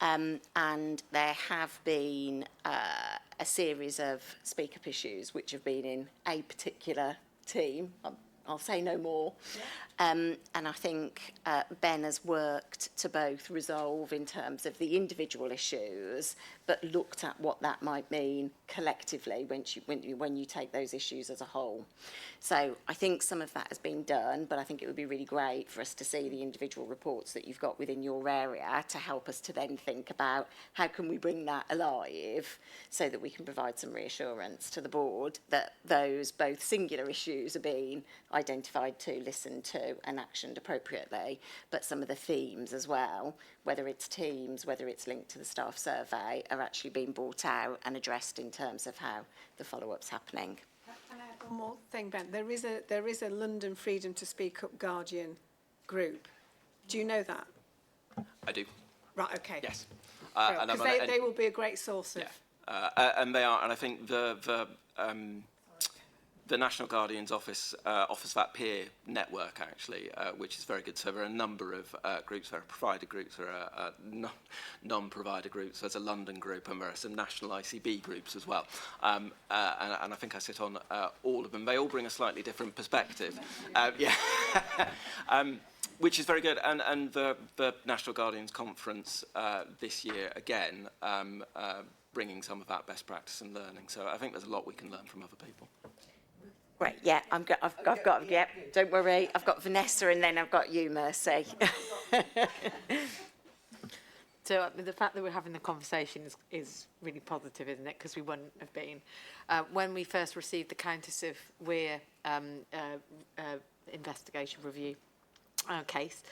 And there have been a series of speak up issues which have been in a particular team. I'll say no more. And I think Ben has worked to both resolve in terms of the individual issues, but looked at what that might mean collectively when you take those issues as a whole. So I think some of that has been done, but I think it would be really great for us to see the individual reports that you've got within your area to help us to then think about how can we bring that alive so that we can provide some reassurance to the board that those both singular issues are being identified to, listened to and actioned appropriately, but some of the themes as well, whether it's teams, whether it's linked to the staff survey, are actually being brought out and addressed in terms of how the follow-up's happening.
Can I add one more thing, Ben? There is a London Freedom to Speak Up Guardian group. Do you know that?
I do.
Right, okay.
Yes.
Because they will be a great source of...
And they are, and I think the National Guardian's Office offers that peer network, actually, which is very good. So there are a number of groups. There are provider groups, there are non-provider groups. There's a London group, and there are some national ICB groups as well. And I think I sit on all of them. They all bring a slightly different perspective. Which is very good. And the National Guardians Conference this year, again, bringing some of that best practice and learning. So I think there's a lot we can learn from other people.
Right, yeah, I've got, yeah, don't worry, I've got Vanessa and then I've got you, Mercy.
So the fact that we're having the conversation is really positive, isn't it? Because we wouldn't have been. When we first received the Countess of Weir investigation review case,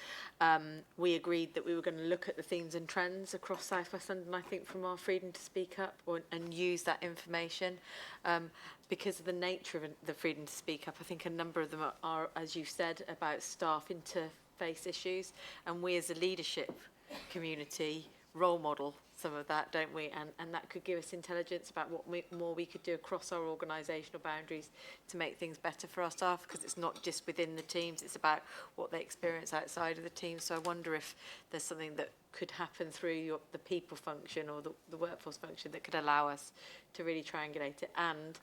we agreed that we were going to look at the themes and trends across South West London, I think, from our Freedom to Speak Up and use that information. Because of the nature of the Freedom to Speak Up, I think a number of them are, as you said, about staff interface issues, and we as a leadership community role model some of that, don't we? And that could give us intelligence about what more we could do across our organisational boundaries to make things better for our staff, because it's not just within the teams, it's about what they experience outside of the teams. So I wonder if there's something that could happen through the people function or the workforce function that could allow us to really triangulate it, and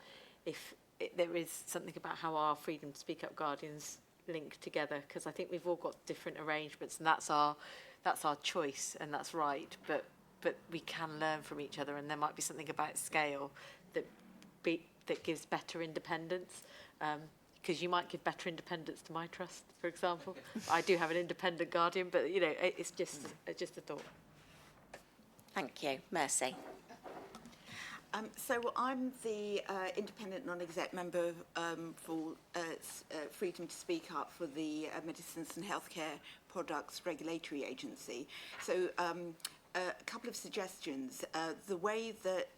if there is something about how our Freedom to Speak Up Guardians link together, because I think we've all got different arrangements, and that's our choice, and that's right, but we can learn from each other, and there might be something about scale that gives better independence, because you might give better independence to my trust, for example. I do have an independent guardian, but you know, it's just a thought.
Thank you. Mercy.
So I'm the independent non-exec member for Freedom to Speak Up for the Medicines and Healthcare Products Regulatory Agency. So a couple of suggestions. The way that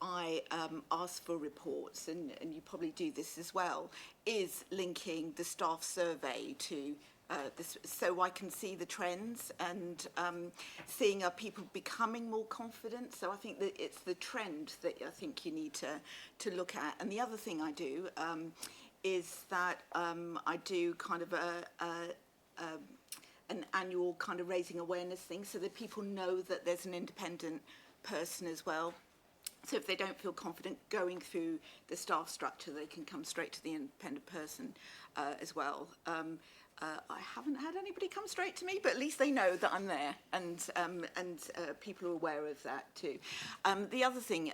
I ask for reports, and you probably do this as well, is linking the staff survey to this, so I can see the trends and seeing are people becoming more confident. So I think that it's the trend that I think you need to look at. And the other thing I do is that I do kind of an annual kind of raising awareness thing, so that people know that there's an independent person as well. So if they don't feel confident going through the staff structure, they can come straight to the independent person as well. I haven't had anybody come straight to me, but at least they know that I'm there, and people are aware of that too. The other thing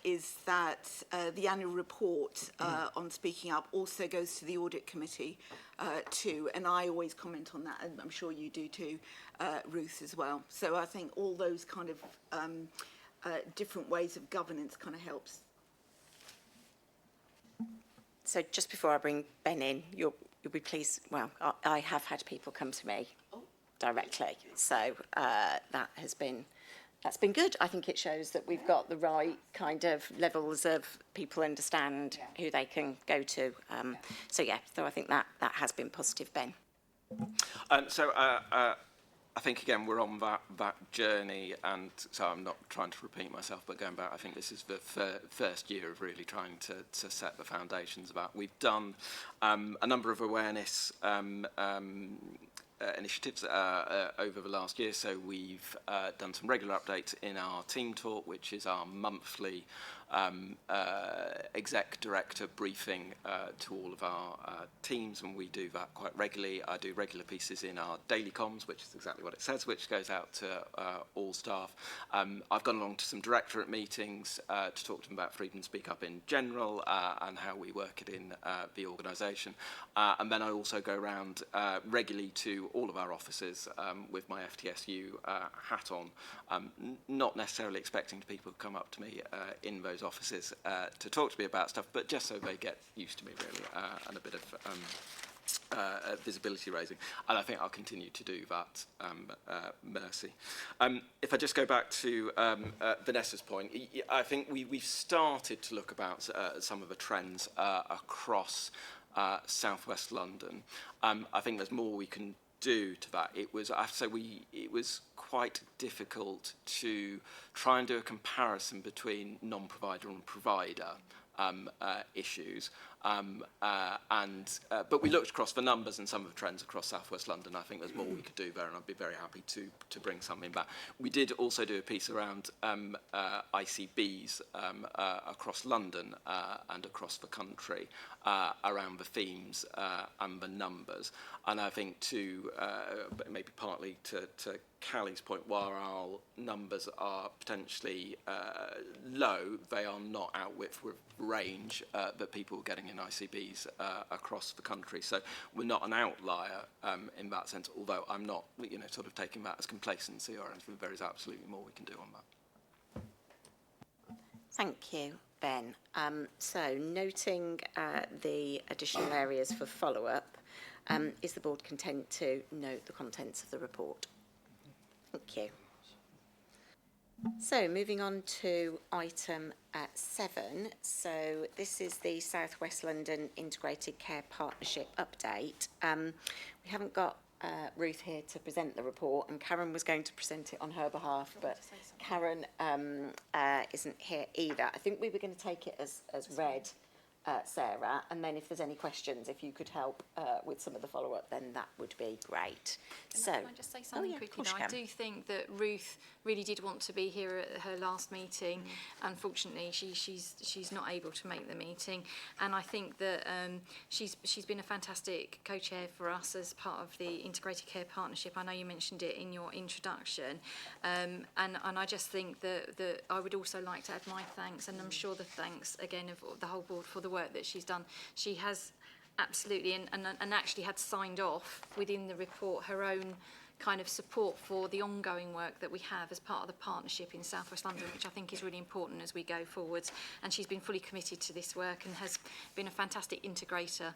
is that the annual report on Speaking Up also goes to the Audit Committee too, and I always comment on that, and I'm sure you do too, Ruth, as well. So I think all those kind of different ways of governance kind of helps.
So just before I bring Ben in, you'll be pleased. Well, I have had people come to me directly, so that's been good. I think it shows that we've got the right kind of levels of people understand who they can go to. So I think that has been positive, Ben.
I think, again, we're on that journey, and so I'm not trying to repeat myself, but going back, I think this is the first year of really trying to set the foundations about. We've done a number of awareness initiatives over the last year. So we've done some regular updates in our Team Talk, which is our monthly exec director briefing to all of our teams, and we do that quite regularly. I do regular pieces in our daily comms, which is exactly what it says, which goes out to all staff. I've gone along to some directorate meetings to talk to them about Freedom Speak Up in general and how we work it in the organisation. And then I also go around regularly to all of our offices with my FTSU hat on, not necessarily expecting people to come up to me in those offices to talk to me about stuff, but just so they get used to me, really, and a bit of visibility raising. And I think I'll continue to do that, Mercy. If I just go back to Vanessa's point, I think we've started to look about some of the trends across southwest London. I think there's more we can do to that. I have to say, it was quite difficult to try and do a comparison between non-provider and provider issues. But we looked across the numbers and some of the trends across southwest London. I think there's more we could do there, and I'd be very happy to bring something back. We did also do a piece around ICBs across London and across the country around the themes and the numbers. And I think maybe partly to Callie's point, while our numbers are potentially low, they are not out with range that people are getting in ICBs across the country. So we're not an outlier in that sense, although I'm not sort of taking that as complacency or anything. There is absolutely more we can do on that.
Thank you, Ben. So noting the additional areas for follow-up, is the board content to note the contents of the report? Thank you. So moving on to item 7. So this is the South West London Integrated Care Partnership update. We haven't got Ruth here to present the report, and Karen was going to present it on her behalf, but Karen isn't here either. I think we were going to take it as read, Sarah, and then if there's any questions, if you could help with some of the follow-up, then that would be great.
Can I just say something quickly? I do think that Ruth really did want to be here at her last meeting. Unfortunately, she's not able to make the meeting, and I think that she's been a fantastic co-chair for us as part of the Integrated Care Partnership. I know you mentioned it in your introduction, and I just think that I would also like to add my thanks, and I'm sure the thanks again of the whole board for the work that she's done. She has absolutely and actually had signed off within the report her own kind of support for the ongoing work that we have as part of the partnership in South West London, which I think is really important as we go forwards. And she's been fully committed to this work and has been a fantastic integrator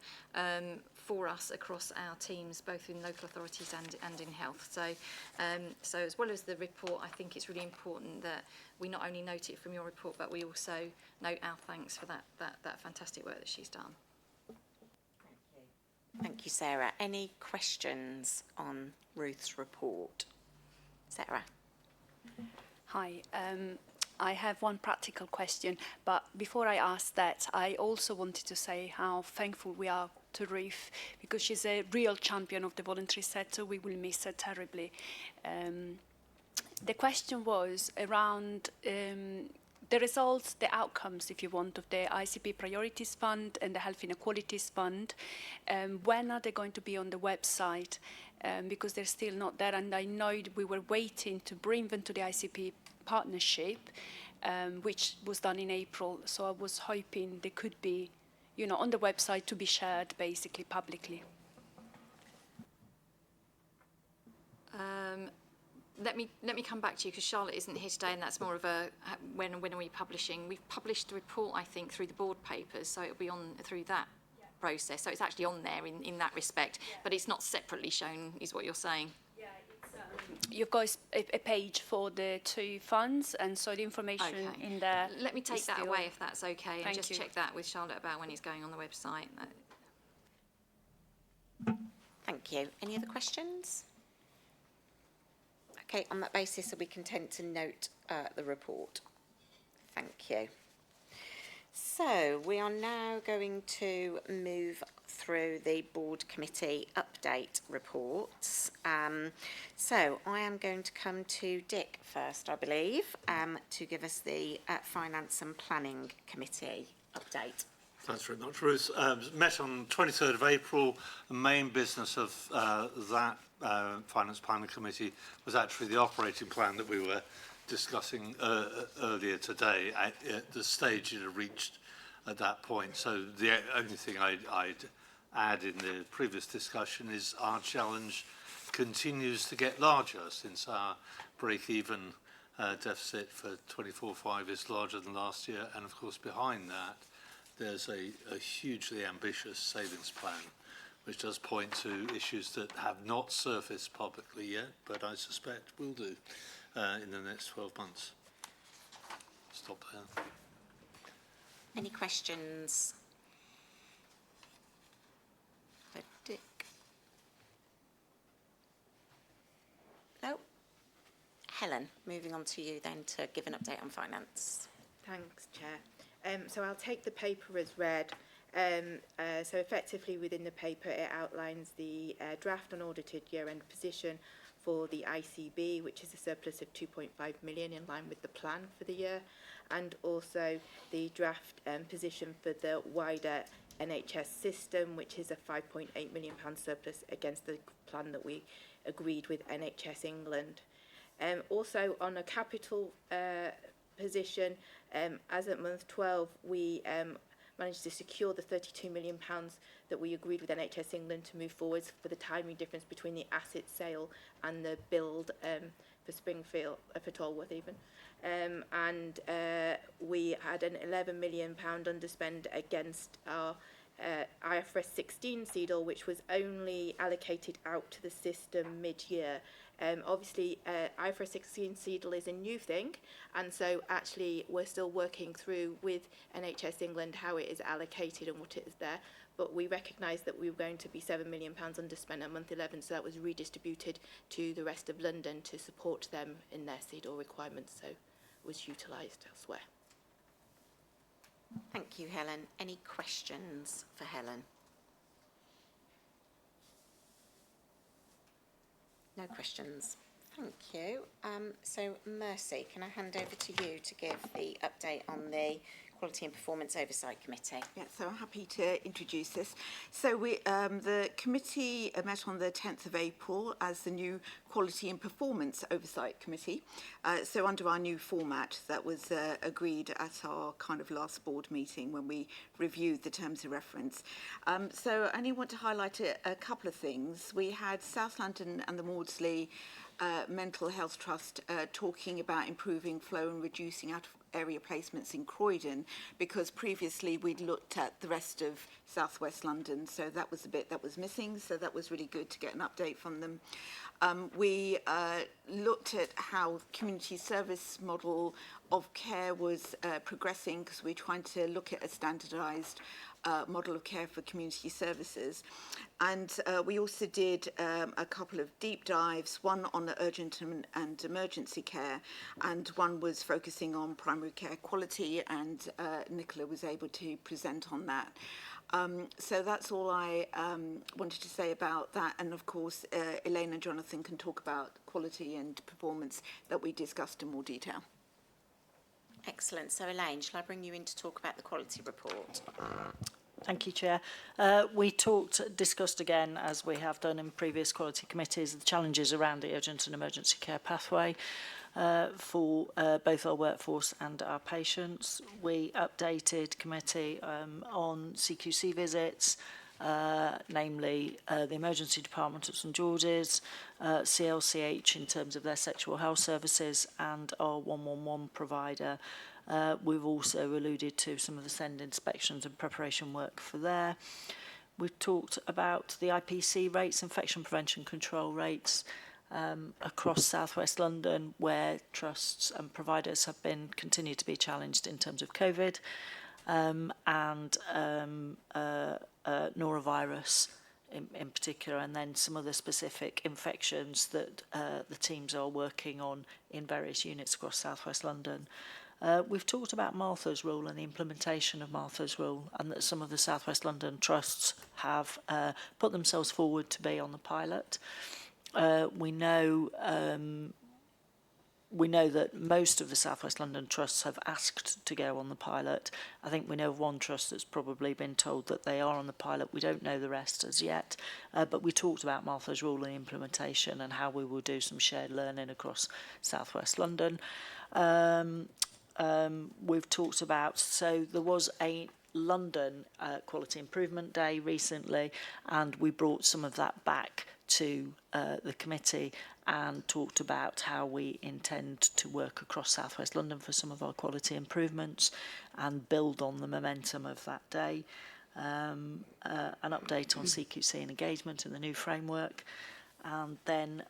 for us across our teams, both in local authorities and in health. So as well as the report, I think it's really important that we not only note it from your report, but we also note our thanks for that fantastic work that she's done.
Thank you, Sarah. Any questions on Ruth's report? Sarah.
Hi. I have one practical question, but before I ask that, I also wanted to say how thankful we are to Ruth, because she's a real champion of the voluntary sector. We will miss her terribly. The question was around the results, the outcomes, if you want, of the ICB Priorities Fund and the Health Inequalities Fund. When are they going to be on the website? Because they're still not there, and I know we were waiting to bring them to the ICB partnership, which was done in April. So I was hoping they could be, on the website to be shared basically publicly.
Let me come back to you, because Charlotte isn't here today, and that's more of a when are we publishing? We've published the report, I think, through the board papers, so it'll be on through that process. So it's actually on there in that respect, but it's not separately shown, is what you're saying. Yeah, it's,
you've got a page for the 2 funds, and so the information in there.
Let me take that away if that's okay, and just
you.
check that with Charlotte about when it's going on the website.
Thank you. Any other questions? Okay, on that basis, are we content to note the report? Thank you. So we are now going to move through the board committee update reports. So I am going to come to Dick first, I believe, to give us the Finance and Planning Committee update.
Thanks very much, Ruth. Met on 23rd of April. The main business of that Finance Planning Committee was actually the operating plan that we were discussing earlier today at the stage it had reached at that point. So the only thing I'd add in the previous discussion is our challenge continues to get larger since our break-even deficit for 24/5 is larger than last year, and of course behind that there's a hugely ambitious savings plan which does point to issues that have not surfaced publicly yet, but I suspect will do in the next 12 months. Stop there.
Any questions for Dick? No? Helen, moving on to you then to give an update on finance.
Thanks, Chair. So I'll take the paper as read. So effectively within the paper it outlines the draft unaudited year-end position for the ICB, which is a surplus of 2.5 million in line with the plan for the year, and also the draft position for the wider NHS system, which is a £5.8 million surplus against the plan that we agreed with NHS England. Also on a capital position, as at month 12, we managed to secure the £32 million that we agreed with NHS England to move forwards for the timing difference between the asset sale and the build for Springfield, for Tolworth even. And we had an £11 million underspend against our IFRS 16 CEDAW, which was only allocated out to the system mid-year. Obviously, IFRS 16 CEDAW is a new thing, and so actually we're still working through with NHS England how it is allocated and what it is there. But we recognised that we were going to be £7 million underspent at month 11, so that was redistributed to the rest of London to support them in their CEDAW requirements, so it was utilised elsewhere.
Thank you, Helen. Any questions for Helen? No questions. Thank you. So, Mercy, can I hand over to you to give the update on the Quality and Performance Oversight Committee?
Yeah, so I'm happy to introduce this. So the committee met on the 10th of April as the new Quality and Performance Oversight Committee. So under our new format that was agreed at our kind of last board meeting when we reviewed the terms of reference. So I only want to highlight a couple of things. We had South London and the Maudsley Mental Health Trust talking about improving flow and reducing out-of-area placements in Croydon, because previously we'd looked at the rest of southwest London, so that was the bit that was missing, so that was really good to get an update from them. We looked at how community service model of care was progressing, because we're trying to look at a standardised model of care for community services. And we also did a couple of deep dives, one on the urgent and emergency care, and one was focusing on primary care quality, and Nicola was able to present on that. So that's all I wanted to say about that. And of course, Elaine and Jonathan can talk about quality and performance that we discussed in more detail.
Excellent. So, Elaine, shall I bring you in to talk about the quality report?
Thank you, Chair. We discussed again, as we have done in previous quality committees, the challenges around the urgent and emergency care pathway for both our workforce and our patients. We updated committee on CQC visits, namely the emergency department at St George's, CLCH in terms of their sexual health services, and our 111 provider. We've also alluded to some of the SEND inspections and preparation work for there. We've talked about the IPC rates, infection prevention control rates, across southwest London, where trusts and providers have continued to be challenged in terms of COVID, and norovirus in particular, and then some other specific infections that the teams are working on in various units across southwest London. We've talked about Martha's Rule and the implementation of Martha's Rule, and that some of the South West London trusts have put themselves forward to be on the pilot. We know that most of the South West London trusts have asked to go on the pilot. I think we know of one trust that's probably been told that they are on the pilot. We don't know the rest as yet, but we talked about Martha's Rule and implementation and how we will do some shared learning across South West London. We've talked about, so there was a London Quality Improvement Day recently, and we brought some of that back to the committee and talked about how we intend to work across South West London for some of our quality improvements and build on the momentum of that day. An update on CQC and engagement and the new framework. And then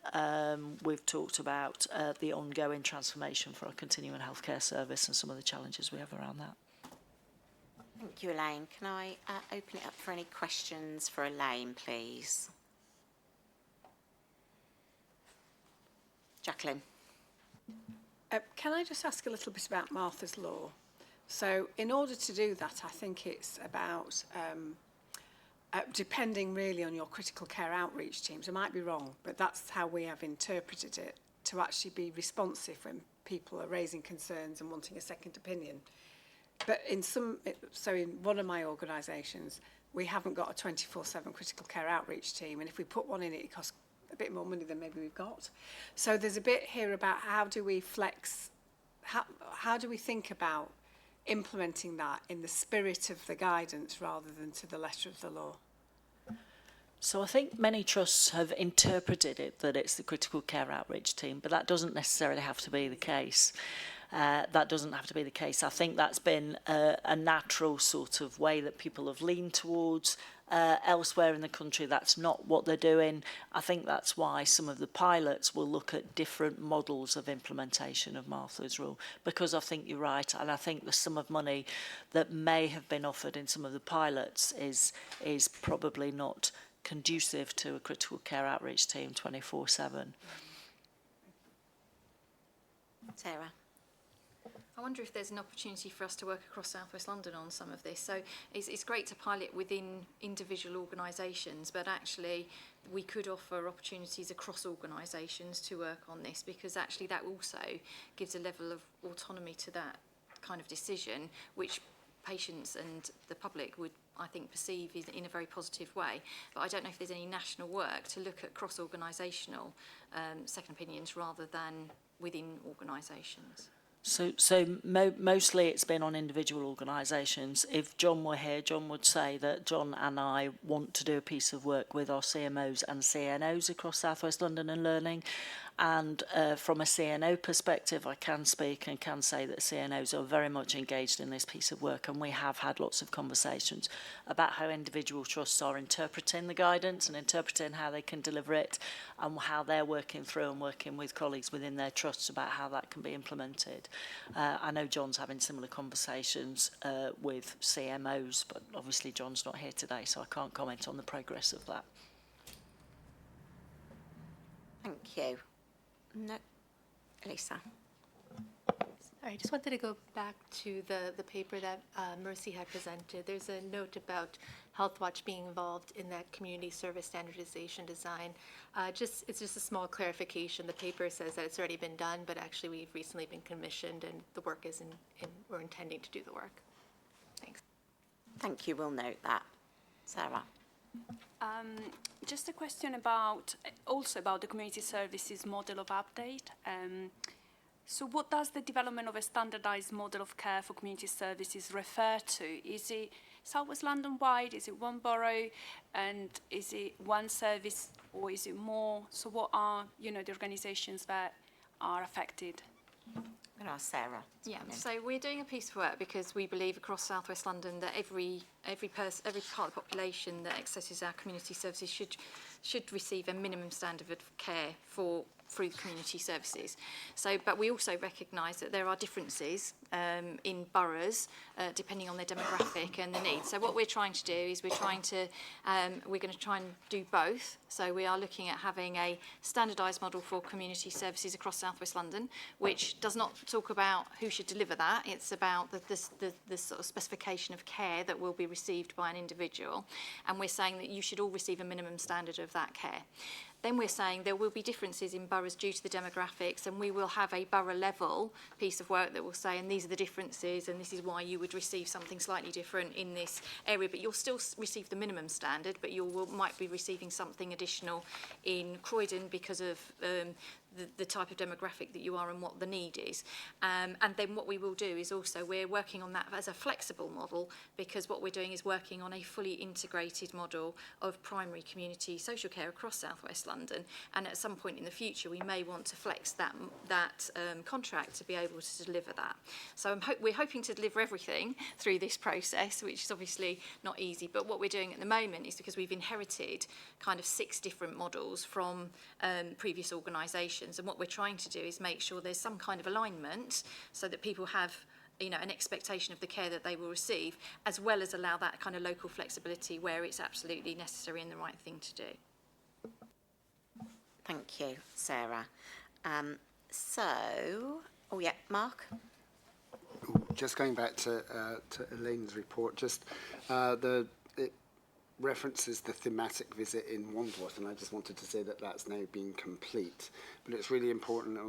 we've talked about the ongoing transformation for our continuing healthcare service and some of the challenges we have around that.
Thank you, Elaine. Can I open it up for any questions for Elaine, please? Jacqueline.
Can I just ask a little bit about Martha's Law? So in order to do that, I think it's about depending really on your critical care outreach teams. I might be wrong, but that's how we have interpreted it, to actually be responsive when people are raising concerns and wanting a second opinion. But in one of my organisations, we haven't got a 24/7 critical care outreach team, and if we put one in, it costs a bit more money than maybe we've got. So there's a bit here about how do we flex, how do we think about implementing that in the spirit of the guidance rather than to the letter of the law?
So I think many trusts have interpreted it that it's the critical care outreach team, but that doesn't necessarily have to be the case. I think that's been a natural sort of way that people have leaned towards. Elsewhere in the country, that's not what they're doing. I think that's why some of the pilots will look at different models of implementation of Martha's Rule, because I think you're right, and I think the sum of money that may have been offered in some of the pilots is probably not conducive to a critical care outreach team 24/7.
Sarah.
I wonder if there's an opportunity for us to work across South West London on some of this. So it's great to pilot within individual organisations, but actually we could offer opportunities across organisations to work on this, because actually that also gives a level of autonomy to that kind of decision, which patients and the public would, I think, perceive in a very positive way. But I don't know if there's any national work to look at cross-organisational second opinions rather than within organisations.
So mostly it's been on individual organisations. If John were here, John would say that John and I want to do a piece of work with our CMOs and CNOs across South West London and Learning. And from a CNO perspective, I can speak and can say that CNOs are very much engaged in this piece of work, and we have had lots of conversations about how individual trusts are interpreting the guidance and interpreting how they can deliver it, and how they're working through and working with colleagues within their trusts about how that can be implemented. I know John's having similar conversations with CMOs, but obviously John's not here today, so I can't comment on the progress of that.
Thank you. No, Lisa.
I just wanted to go back to the paper that Mercy had presented. There's a note about HealthWatch being involved in that community service standardization design. It's just a small clarification. The paper says that it's already been done, but actually we've recently been commissioned, and the work is we're intending to do the work. Thanks.
Thank you. We'll note that. Sarah.
Just a question about the community services model of update. So what does the development of a standardised model of care for community services refer to? Is it South West London wide? Is it one borough? And is it one service, or is it more? So what are the organisations that are affected?
I'm going to ask Sarah.
Yeah, so we're doing a piece of work because we believe across South West London that every part of the population that accesses our community services should receive a minimum standard of care for through community services. So, but we also recognise that there are differences in boroughs depending on their demographic and the needs. So what we're trying to do is we're going to try and do both. So we are looking at having a standardised model for community services across South West London, which does not talk about who should deliver that. It's about the sort of specification of care that will be received by an individual. And we're saying that you should all receive a minimum standard of that care. Then we're saying there will be differences in boroughs due to the demographics, and we will have a borough level piece of work that will say, and these are the differences, and this is why you would receive something slightly different in this area, but you'll still receive the minimum standard, but you might be receiving something additional in Croydon because of the type of demographic that you are and what the need is. And then what we will do is also we're working on that as a flexible model, because what we're doing is working on a fully integrated model of primary community social care across South West London, and at some point in the future we may want to flex that contract to be able to deliver that. So we're hoping to deliver everything through this process, which is obviously not easy, but what we're doing at the moment is, because we've inherited kind of 6 different models from previous organisations, and what we're trying to do is make sure there's some kind of alignment so that people have an expectation of the care that they will receive, as well as allow that kind of local flexibility where it's absolutely necessary and the right thing to do.
Thank you, Sarah. Mark?
Just going back to Elaine's report, it references the thematic visit in Wandsworth, and I just wanted to say that that's now been complete. But it's really important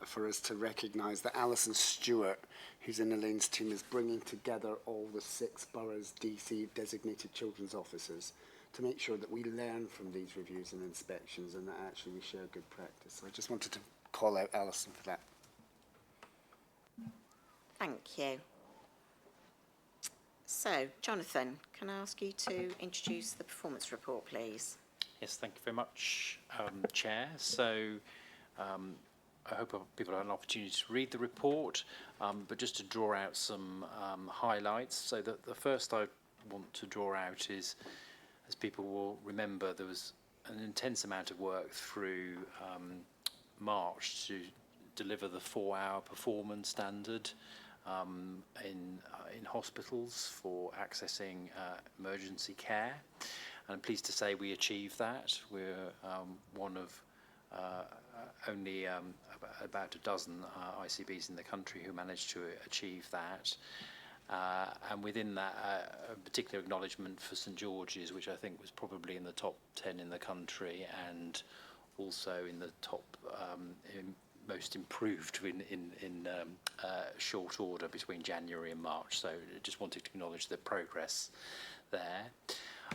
for us to recognise that Alison Stewart, who's in Elaine's team, is bringing together all the 6 boroughs' DC designated children's officers to make sure that we learn from these reviews and inspections, and that actually we share good practice. So I just wanted to call out Alison for that.
Thank you. So, Jonathan, can I ask you to introduce the performance report, please?
Yes, thank you very much, Chair. So, I hope people have an opportunity to read the report, but just to draw out some highlights. So, the first I want to draw out is, as people will remember, there was an intense amount of work through March to deliver the 4-hour performance standard in hospitals for accessing emergency care, and I'm pleased to say we achieved that. We're one of only about a dozen ICBs in the country who managed to achieve that, and within that a particular acknowledgement for St George's, which I think was probably in the top 10 in the country, and also in the top most improved in short order between January and March. So just wanted to acknowledge the progress there.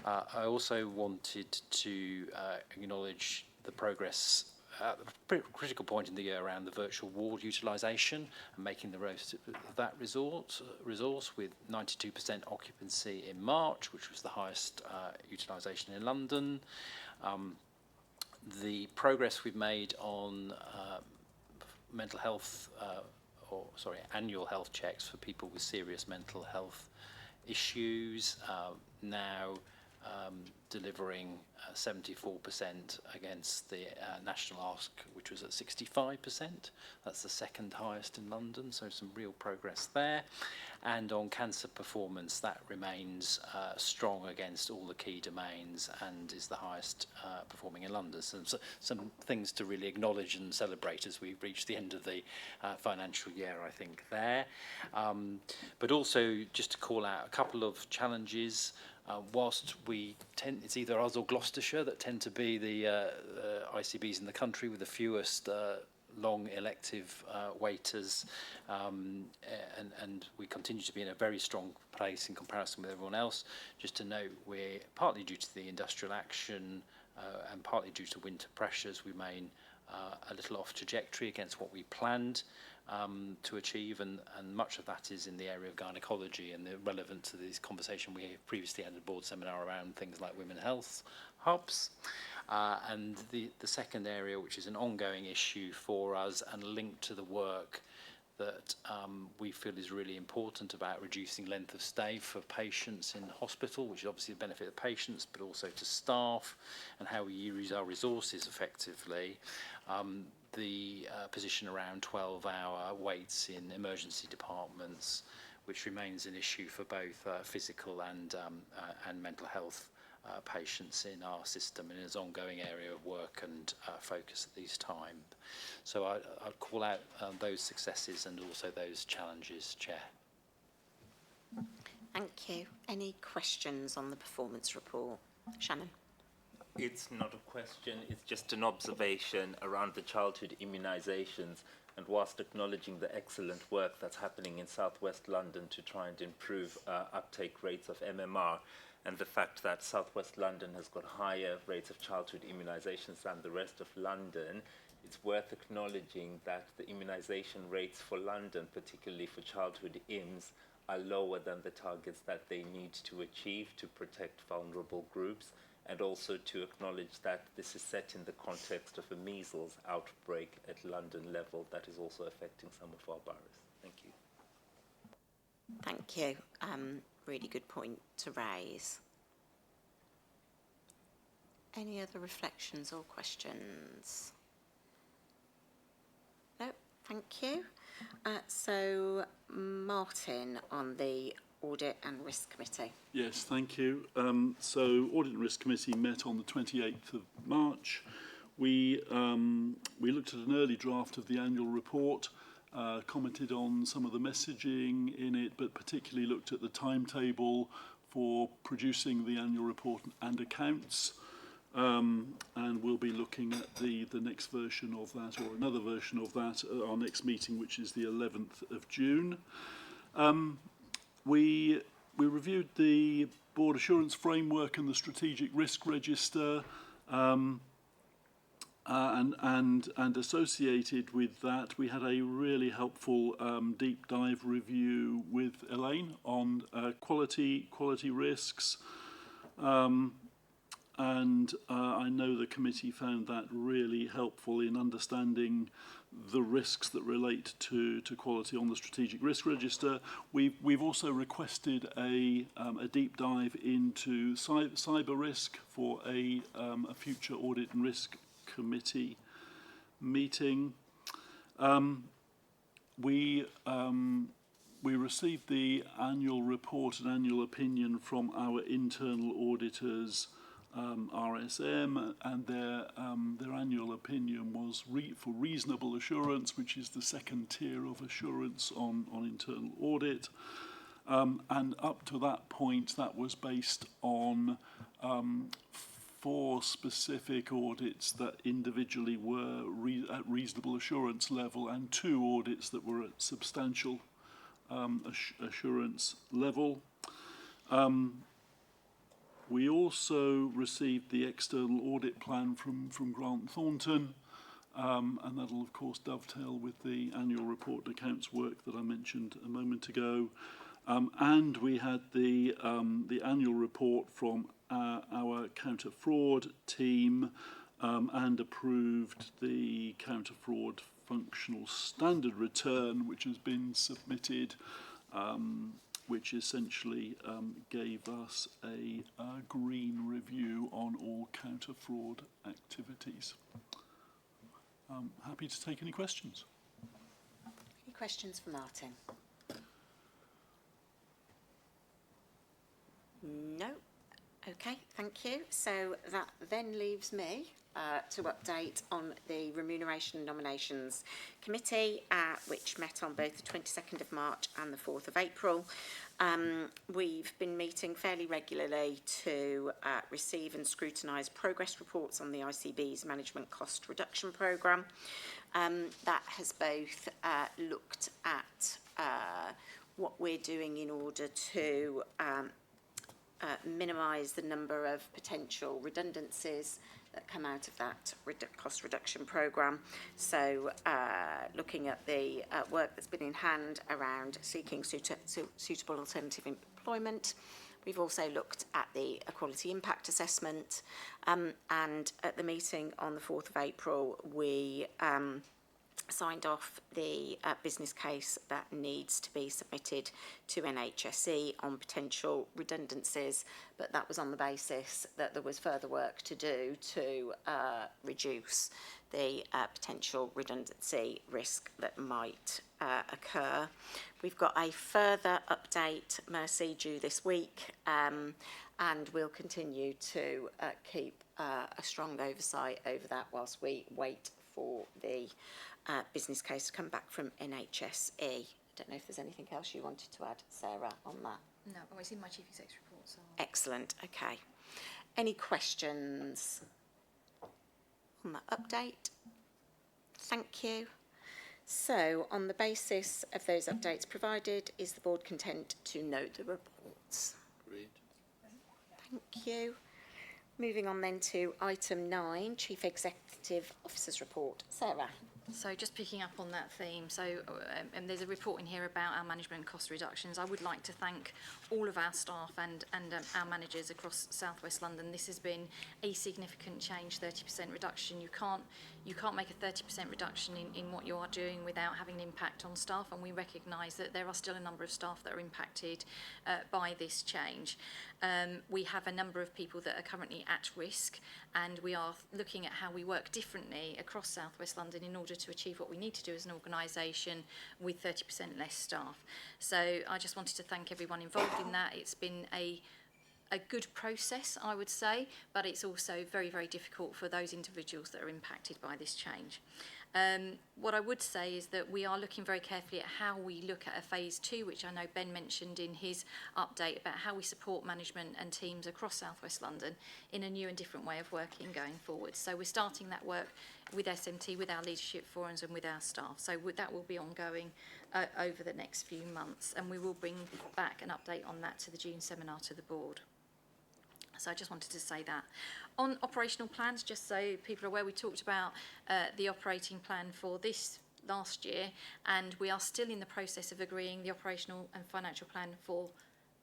I also wanted to acknowledge the progress at a critical point in the year around the virtual ward utilisation and making the most of that resource with 92% occupancy in March, which was the highest utilisation in London. The progress we've made on mental health, annual health checks for people with serious mental health issues, now delivering 74% against the national ask, which was at 65%. That's the second highest in London, so some real progress there. And on cancer performance, that remains strong against all the key domains and is the highest performing in London. So some things to really acknowledge and celebrate as we reach the end of the financial year, I think, there. But also just to call out a couple of challenges. Whilst it's either us or Gloucestershire that tend to be the ICBs in the country with the fewest long elective waiters, and we continue to be in a very strong place in comparison with everyone else. Just to note, we're partly due to the industrial action and partly due to winter pressures, we remain a little off trajectory against what we planned to achieve, and much of that is in the area of gynecology, and the relevant to this conversation we previously had a board seminar around things like women health hubs. And the second area, which is an ongoing issue for us and linked to the work that we feel is really important about reducing length of stay for patients in hospital, which is obviously the benefit of patients, but also to staff, and how we use our resources effectively. The position around 12-hour waits in emergency departments, which remains an issue for both physical and mental health patients in our system, and is an ongoing area of work and focus at these times. So I'd call out those successes and also those challenges, Chair.
Thank you. Any questions on the performance report? Shannon?
It's not a question, it's just an observation around the childhood immunisations, and whilst acknowledging the excellent work that's happening in southwest London to try and improve uptake rates of MMR, and the fact that southwest London has got higher rates of childhood immunisations than the rest of London, it's worth acknowledging that the immunisation rates for London, particularly for childhood IMS, are lower than the targets that they need to achieve to protect vulnerable groups, and also to acknowledge that this is set in the context of a measles outbreak at London level that is also affecting some of our boroughs. Thank you.
Thank you. Really good point to raise. Any other reflections or questions? No, thank you. So, Martin, on the Audit and Risk Committee.
Yes, thank you. So, Audit and Risk Committee met on the 28th of March. We looked at an early draft of the annual report, commented on some of the messaging in it, but particularly looked at the timetable for producing the annual report and accounts. And we'll be looking at the next version of that, or another version of that, at our next meeting, which is the 11th of June. We reviewed the Board Assurance Framework and the Strategic Risk Register, and associated with that, we had a really helpful deep dive review with Elaine on quality risks. And I know the committee found that really helpful in understanding the risks that relate to quality on the Strategic Risk Register. We've also requested a deep dive into cyber risk for a future Audit and Risk Committee meeting. We received the annual report and annual opinion from our internal auditors, RSM, and their annual opinion was for reasonable assurance, which is the second tier of assurance on internal audit. And up to that point, that was based on 4 specific audits that individually were at reasonable assurance level, and 2 audits that were at substantial assurance level. We also received the external audit plan from Grant Thornton, and that'll of course dovetail with the annual report and accounts work that I mentioned a moment ago. And we had the annual report from our counter fraud team, and approved the counter fraud functional standard return, which has been submitted, which essentially gave us a green review on all counter fraud activities. Happy to take any questions.
Any questions for Martin? No. Okay, thank you. So that then leaves me to update on the Remuneration and Nominations Committee, which met on both the 22nd of March and the 4th of April. We've been meeting fairly regularly to receive and scrutinise progress reports on the ICB's Management Cost Reduction Programme. That has both looked at what we're doing in order to minimise the number of potential redundancies that come out of that cost reduction programme. So looking at the work that's been in hand around seeking suitable alternative employment. We've also looked at the equality impact assessment, and at the meeting on the 4th of April we signed off the business case that needs to be submitted to NHSE on potential redundancies, but that was on the basis that there was further work to do to reduce the potential redundancy risk that might occur. We've got a further update, Mercy, due this week, and we'll continue to keep a strong oversight over that whilst we wait for the business case to come back from NHSE. I don't know if there's anything else you wanted to add, Sarah, on that.
No, oh, it's in my Chief Exec's report. So.
Excellent, okay. Any questions on that update? Thank you. So, on the basis of those updates provided, is the board content to note the reports?
Agreed.
Thank you. Moving on then to item 9, Chief Executive Officer's report. Sarah.
So just picking up on that theme, so there's a report in here about our management cost reductions. I would like to thank all of our staff and our managers across South West London. This has been a significant change, 30% reduction. You can't make a 30% reduction in what you are doing without having an impact on staff, and we recognise that there are still a number of staff that are impacted by this change. We have a number of people that are currently at risk, and we are looking at how we work differently across South West London in order to achieve what we need to do as an organisation with 30% less staff. So I just wanted to thank everyone involved in that. It's been a good process, I would say, but it's also very, very difficult for those individuals that are impacted by this change. What I would say is that we are looking very carefully at how we look at a phase 2, which I know Ben mentioned in his update about how we support management and teams across South West London in a new and different way of working going forward. So we're starting that work with SMT, with our leadership forums and with our staff. So that will be ongoing over the next few months, and we will bring back an update on that to the June seminar to the board. So I just wanted to say that. On operational plans, just so people are aware, we talked about the operating plan for this last year, and we are still in the process of agreeing the operational and financial plan for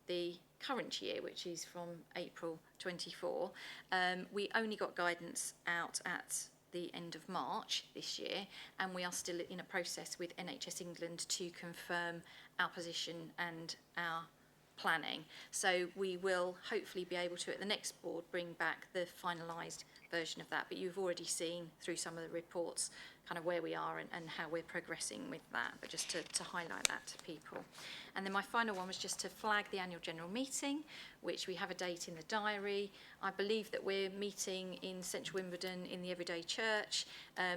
the current year, which is from April 24. We only got guidance out at the end of March this year, and we are still in a process with NHS England to confirm our position and our planning. So we will hopefully be able to, at the next board, bring back the finalised version of that. But you've already seen through some of the reports kind of where we are and how we're progressing with that, but just to highlight that to people. And then my final one was just to flag the annual general meeting, which we have a date in the diary. I believe that we're meeting in Central Wimbledon in the Everyday Church.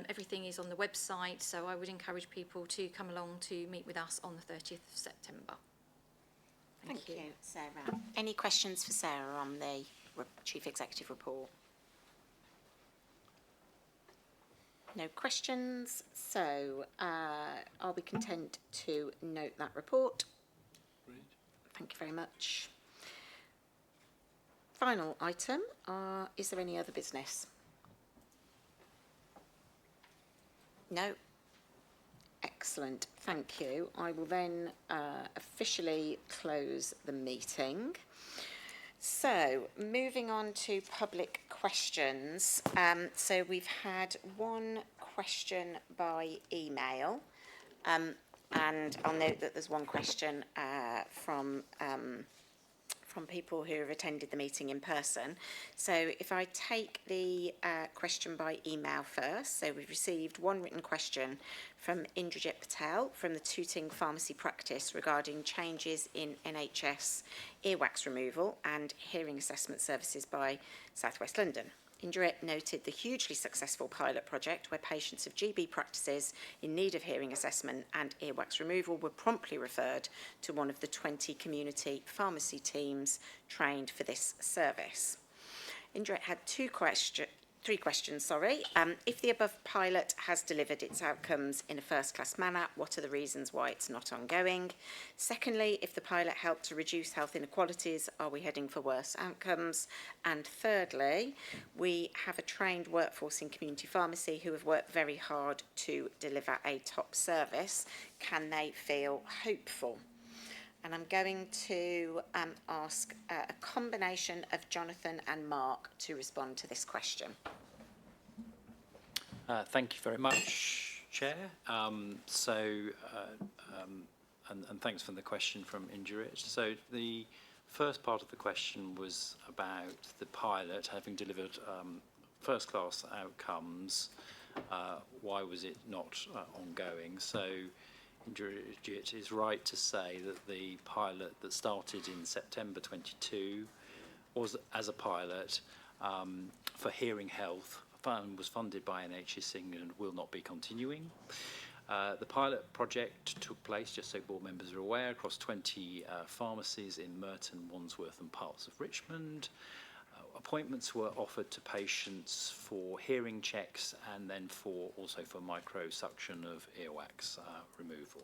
Everything is on the website, so I would encourage people to come along to meet with us on the 30th of September.
Thank you, Sarah. Any questions for Sarah on the Chief Executive report? No questions, so I'll be content to note that report.
Great.
Thank you very much. Final item, is there any other business? No? Excellent, thank you. I will then officially close the meeting. So, moving on to public questions. So we've had one question by email, and I'll note that there's one question from people who have attended the meeting in person. So if I take the question by email first, so we've received one written question from Indrajit Patel from the Tooting Pharmacy Practice regarding changes in NHS earwax removal and hearing assessment services by South West London. Indrajit noted the hugely successful pilot project where patients of GB practices in need of hearing assessment and earwax removal were promptly referred to one of the 20 community pharmacy teams trained for this service. Indrajit had three questions. If the above pilot has delivered its outcomes in a first-class manner, what are the reasons why it's not ongoing? Secondly, if the pilot helped to reduce health inequalities, are we heading for worse outcomes? And thirdly, we have a trained workforce in community pharmacy who have worked very hard to deliver a top service. Can they feel hopeful? And I'm going to ask a combination of Jonathan and Mark to respond to this question.
Thank you very much, Chair. And thanks for the question from Injurit. So the first part of the question was about the pilot having delivered first-class outcomes. Why was it not ongoing? So Injurit is right to say that the pilot that started in September 22 was as a pilot for hearing health was funded by NHS England, will not be continuing. The pilot project took place, just so board members are aware, across 20 pharmacies in Merton, Wandsworth and parts of Richmond. Appointments were offered to patients for hearing checks and then also for microsuction of earwax removal.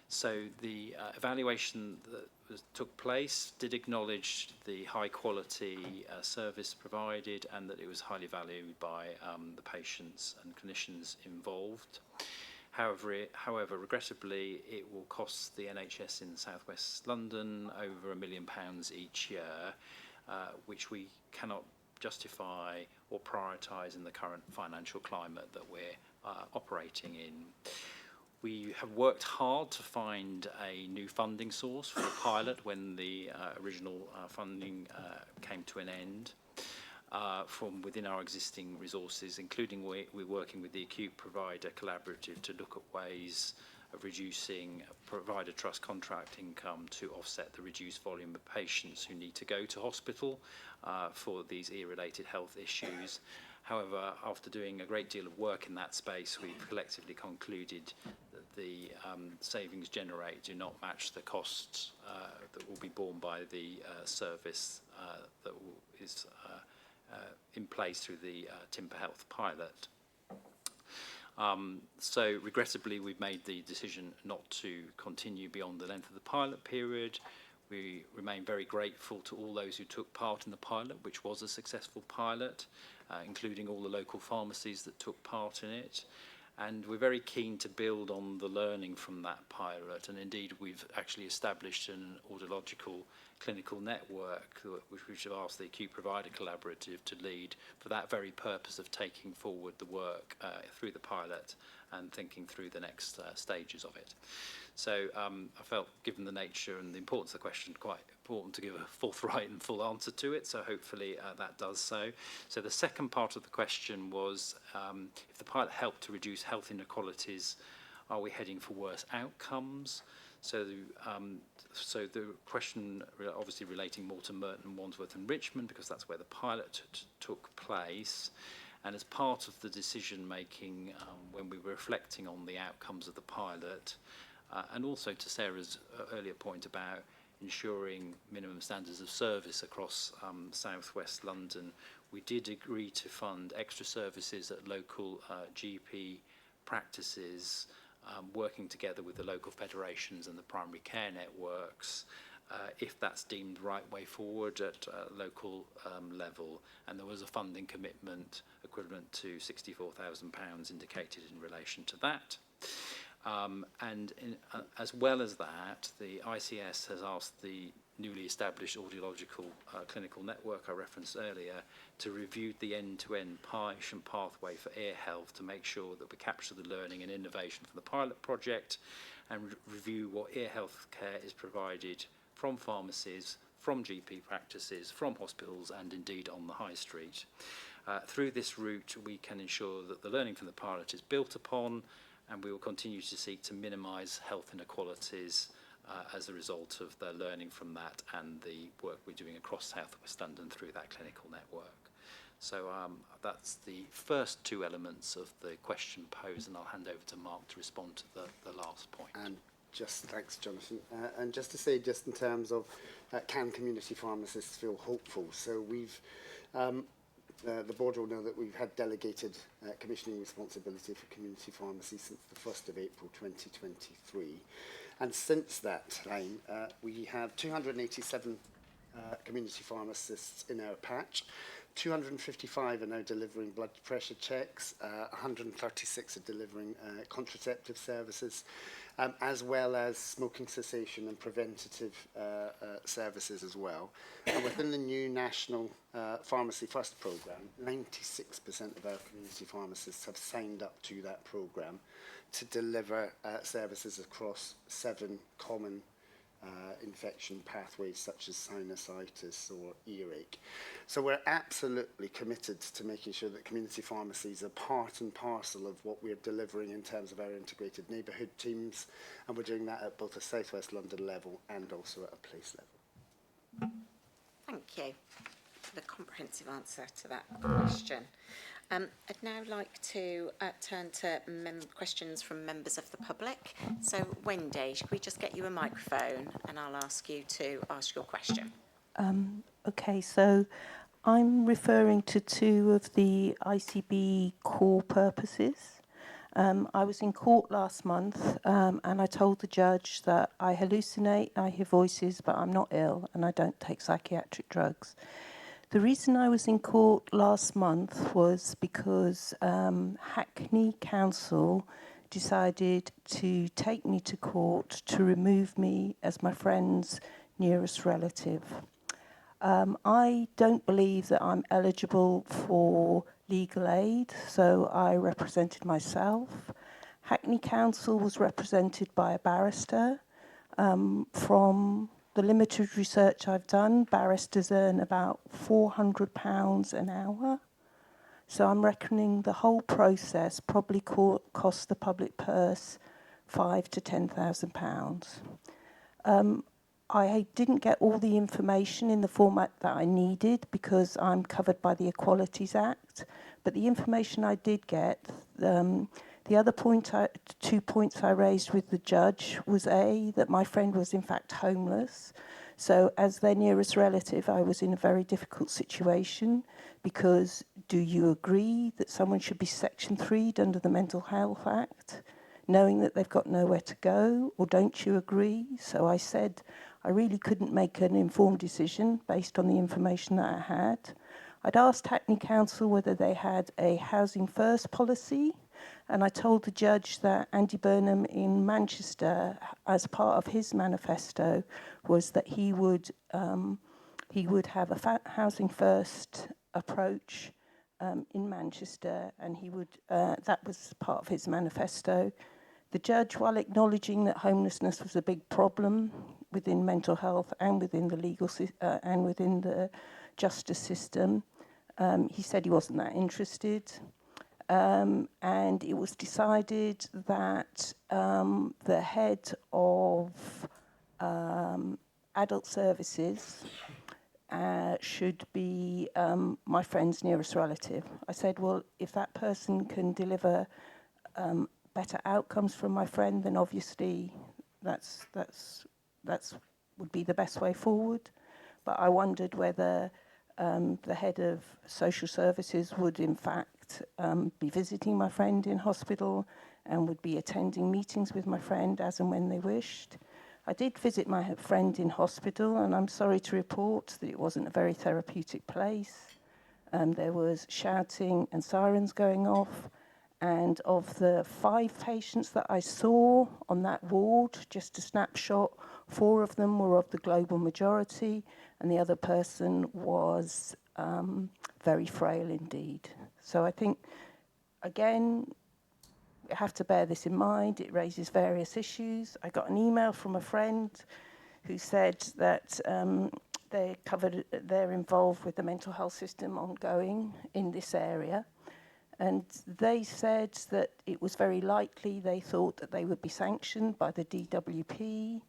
So the evaluation that took place did acknowledge the high quality service provided and that it was highly valued by the patients and clinicians involved. However, regrettably, it will cost the NHS in South West London over £1 million each year, which we cannot justify or prioritise in the current financial climate that we're operating in. We have worked hard to find a new funding source for the pilot when the original funding came to an end. From within our existing resources, including we're working with the acute provider collaborative to look at ways of reducing provider trust contract income to offset the reduced volume of patients who need to go to hospital for these ear-related health issues. However, after doing a great deal of work in that space, we've collectively concluded that the savings generated do not match the costs that will be borne by the service that is in place through the Timber Health pilot. So regrettably, we've made the decision not to continue beyond the length of the pilot period. We remain very grateful to all those who took part in the pilot, which was a successful pilot, including all the local pharmacies that took part in it. And we're very keen to build on the learning from that pilot. And indeed, we've actually established an audiological clinical network, which we have asked the acute provider collaborative to lead for that very purpose of taking forward the work through the pilot and thinking through the next stages of it. So I felt, given the nature and the importance of the question, quite important to give a forthright and full answer to it, so hopefully that does so. So the second part of the question was, if the pilot helped to reduce health inequalities, are we heading for worse outcomes? So the question obviously relating more to Merton, Wandsworth and Richmond, because that's where the pilot took place. And as part of the decision making, when we were reflecting on the outcomes of the pilot, and also to Sarah's earlier point about ensuring minimum standards of service across South West London, we did agree to fund extra services at local GP practices, working together with the local federations and the primary care networks, if that's deemed the right way forward at local level. And there was a funding commitment equivalent to £64,000 indicated in relation to that. As well as that, the ICS has asked the newly established audiological clinical network I referenced earlier to review the end-to-end patient pathway for ear health to make sure that we capture the learning and innovation from the pilot project and review what ear health care is provided from pharmacies, from GP practices, from hospitals and indeed on the high street. Through this route we can ensure that the learning from the pilot is built upon, and we will continue to seek to minimise health inequalities as a result of the learning from that and the work we're doing across South West London through that clinical network. So that's the first two elements of the question posed, and I'll hand over to Mark to respond to the last point.
And just thanks, Jonathan. And just to say, just in terms of can community pharmacists feel hopeful? So we've the board will know that we've had delegated commissioning responsibility for community pharmacy since the 1st of April 2023. And since that time, we have 287 community pharmacists in our patch. 255 are now delivering blood pressure checks, 136 are delivering contraceptive services, as well as smoking cessation and preventative services as well. And within the new National Pharmacy First programme, 96% of our community pharmacists have signed up to that programme to deliver services across 7 common infection pathways such as sinusitis or earache. So we're absolutely committed to making sure that community pharmacies are part and parcel of what we're delivering in terms of our integrated neighbourhood teams, and we're doing that at both a South West London level and also at a place level.
Thank you for the comprehensive answer to that question. I'd now like to turn to questions from members of the public. So, Wendy, should we just get you a microphone and I'll ask you to ask your question?
Okay, so I'm referring to 2 of the ICB core purposes. I was in court last month and I told the judge that I hallucinate, I hear voices, but I'm not ill and I don't take psychiatric drugs. The reason I was in court last month was because Hackney Council decided to take me to court to remove me as my friend's nearest relative. I don't believe that I'm eligible for legal aid, so I represented myself. Hackney Council was represented by a barrister. From the limited research I've done, barristers earn about £400 an hour. So I'm reckoning the whole process probably cost the public purse £5,000 to £10,000. I didn't get all the information in the format that I needed because I'm covered by the Equalities Act, but the information I did get, the other 2 points I raised with the judge was A, that my friend was in fact homeless. So as their nearest relative, I was in a very difficult situation because do you agree that someone should be Section 3'd under the Mental Health Act, knowing that they've got nowhere to go, or don't you agree? So I said I really couldn't make an informed decision based on the information that I had. I'd asked Hackney Council whether they had a housing first policy, and I told the judge that Andy Burnham in Manchester, as part of his manifesto, was that he would have a housing first approach in Manchester, and he would that was part of his manifesto. The judge, while acknowledging that homelessness was a big problem within mental health and within the legal and within the justice system, he said he wasn't that interested. And it was decided that the head of adult services should be my friend's nearest relative. I said, well, if that person can deliver better outcomes from my friend, then obviously that's would be the best way forward. But I wondered whether the head of social services would in fact be visiting my friend in hospital and would be attending meetings with my friend as and when they wished. I did visit my friend in hospital, and I'm sorry to report that it wasn't a very therapeutic place. There was shouting and sirens going off, and of the 5 patients that I saw on that ward, just a snapshot, 4 of them were of the global majority, and the other person was very frail indeed. So I think, again, you have to bear this in mind. It raises various issues. I got an email from a friend who said that they're involved with the mental health system ongoing in this area. And they said that it was very likely they thought that they would be sanctioned by the DWP,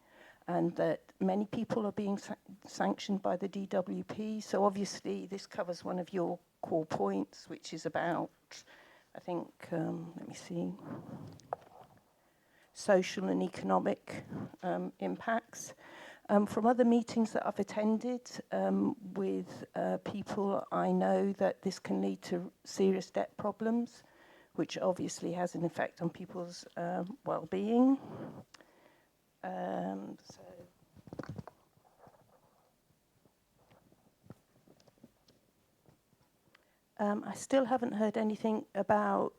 and that many people are being sanctioned by the DWP. So obviously this covers one of your core points, which is about, I think, let me see, social and economic impacts. From other meetings that I've attended with people, I know that this can lead to serious debt problems, which obviously has an effect on people's well-being. I still haven't heard anything about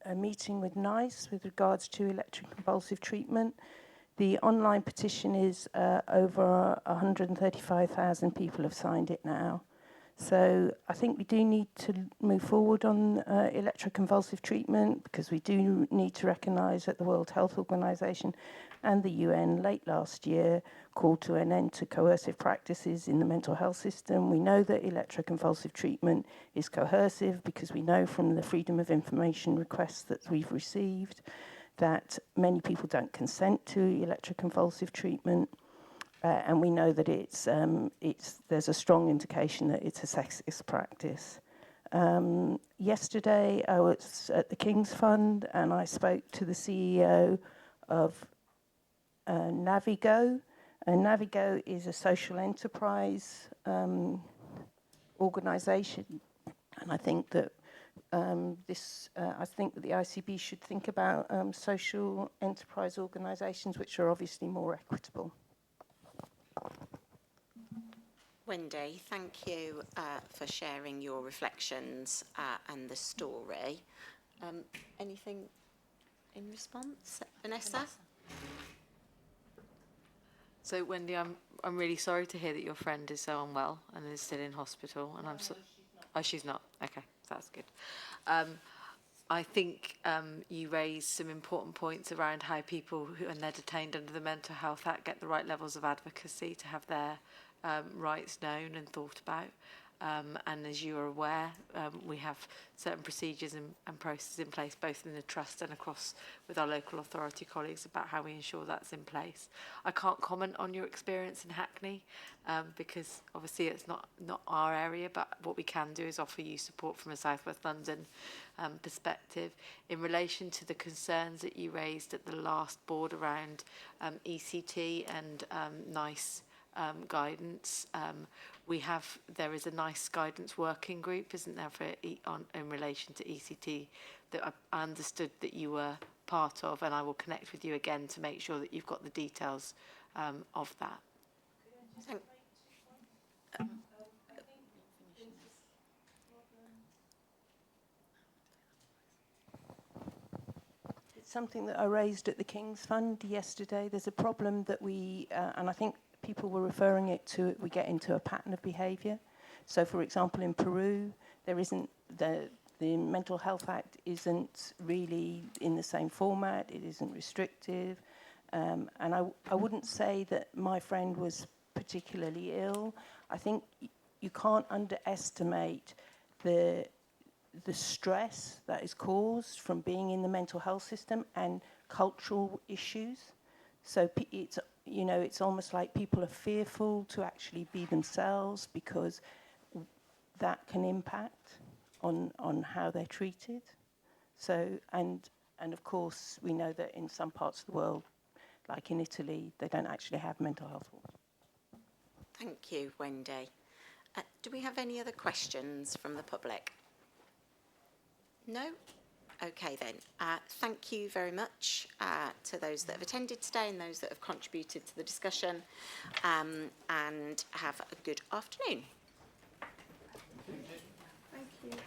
a meeting with NICE with regards to electroconvulsive treatment. The online petition is over 135,000 people have signed it now. So I think we do need to move forward on electroconvulsive treatment, because we do need to recognise that the World Health Organization and the UN late last year called to an end to coercive practices in the mental health system. We know that electroconvulsive treatment is coercive because we know from the freedom of information requests that we've received that many people don't consent to electroconvulsive treatment. And we know that there's a strong indication that it's a sexist practice. Yesterday, I was at the King's Fund and I spoke to the CEO of Navigo. And Navigo is a social enterprise organisation, and I think that I think that the ICB should think about social enterprise organisations which are obviously more equitable.
Wendy, thank you for sharing your reflections and the story. Anything in response? Vanessa?
So, Wendy, I'm really sorry to hear that your friend is so unwell and is still in hospital. And I'm so. Oh, she's not. Okay, that's good. I think you raised some important points around how people who when they're detained under the Mental Health Act get the right levels of advocacy to have their rights known and thought about. And as you are aware, we have certain procedures and processes in place, both in the Trust and across with our local authority colleagues, about how we ensure that's in place. I can't comment on your experience in Hackney because obviously it's not our area, but what we can do is offer you support from a South West London perspective. In relation to the concerns that you raised at the last board around ECT and NICE guidance, there is a NICE guidance working group, isn't there, in relation to ECT that I understood that you were part of, and I will connect with you again to make sure that you've got the details of that.
It's something that I raised at the King's Fund yesterday. There's a problem that and I think people were referring it to, we get into a pattern of behaviour. So, for example, in Peru, there isn't the Mental Health Act isn't really in the same format. It isn't restrictive, and I wouldn't say that my friend was particularly ill. I think you can't underestimate the stress that is caused from being in the mental health system and cultural issues. So it's almost like people are fearful to actually be themselves because that can impact on how they're treated. So, and of course, we know that in some parts of the world, like in Italy, they don't actually have mental health wards.
Thank you, Wendy. Do we have any other questions from the public? No? Okay then. Thank you very much to those that have attended today and those that have contributed to the discussion, and have a good afternoon.
Thank you.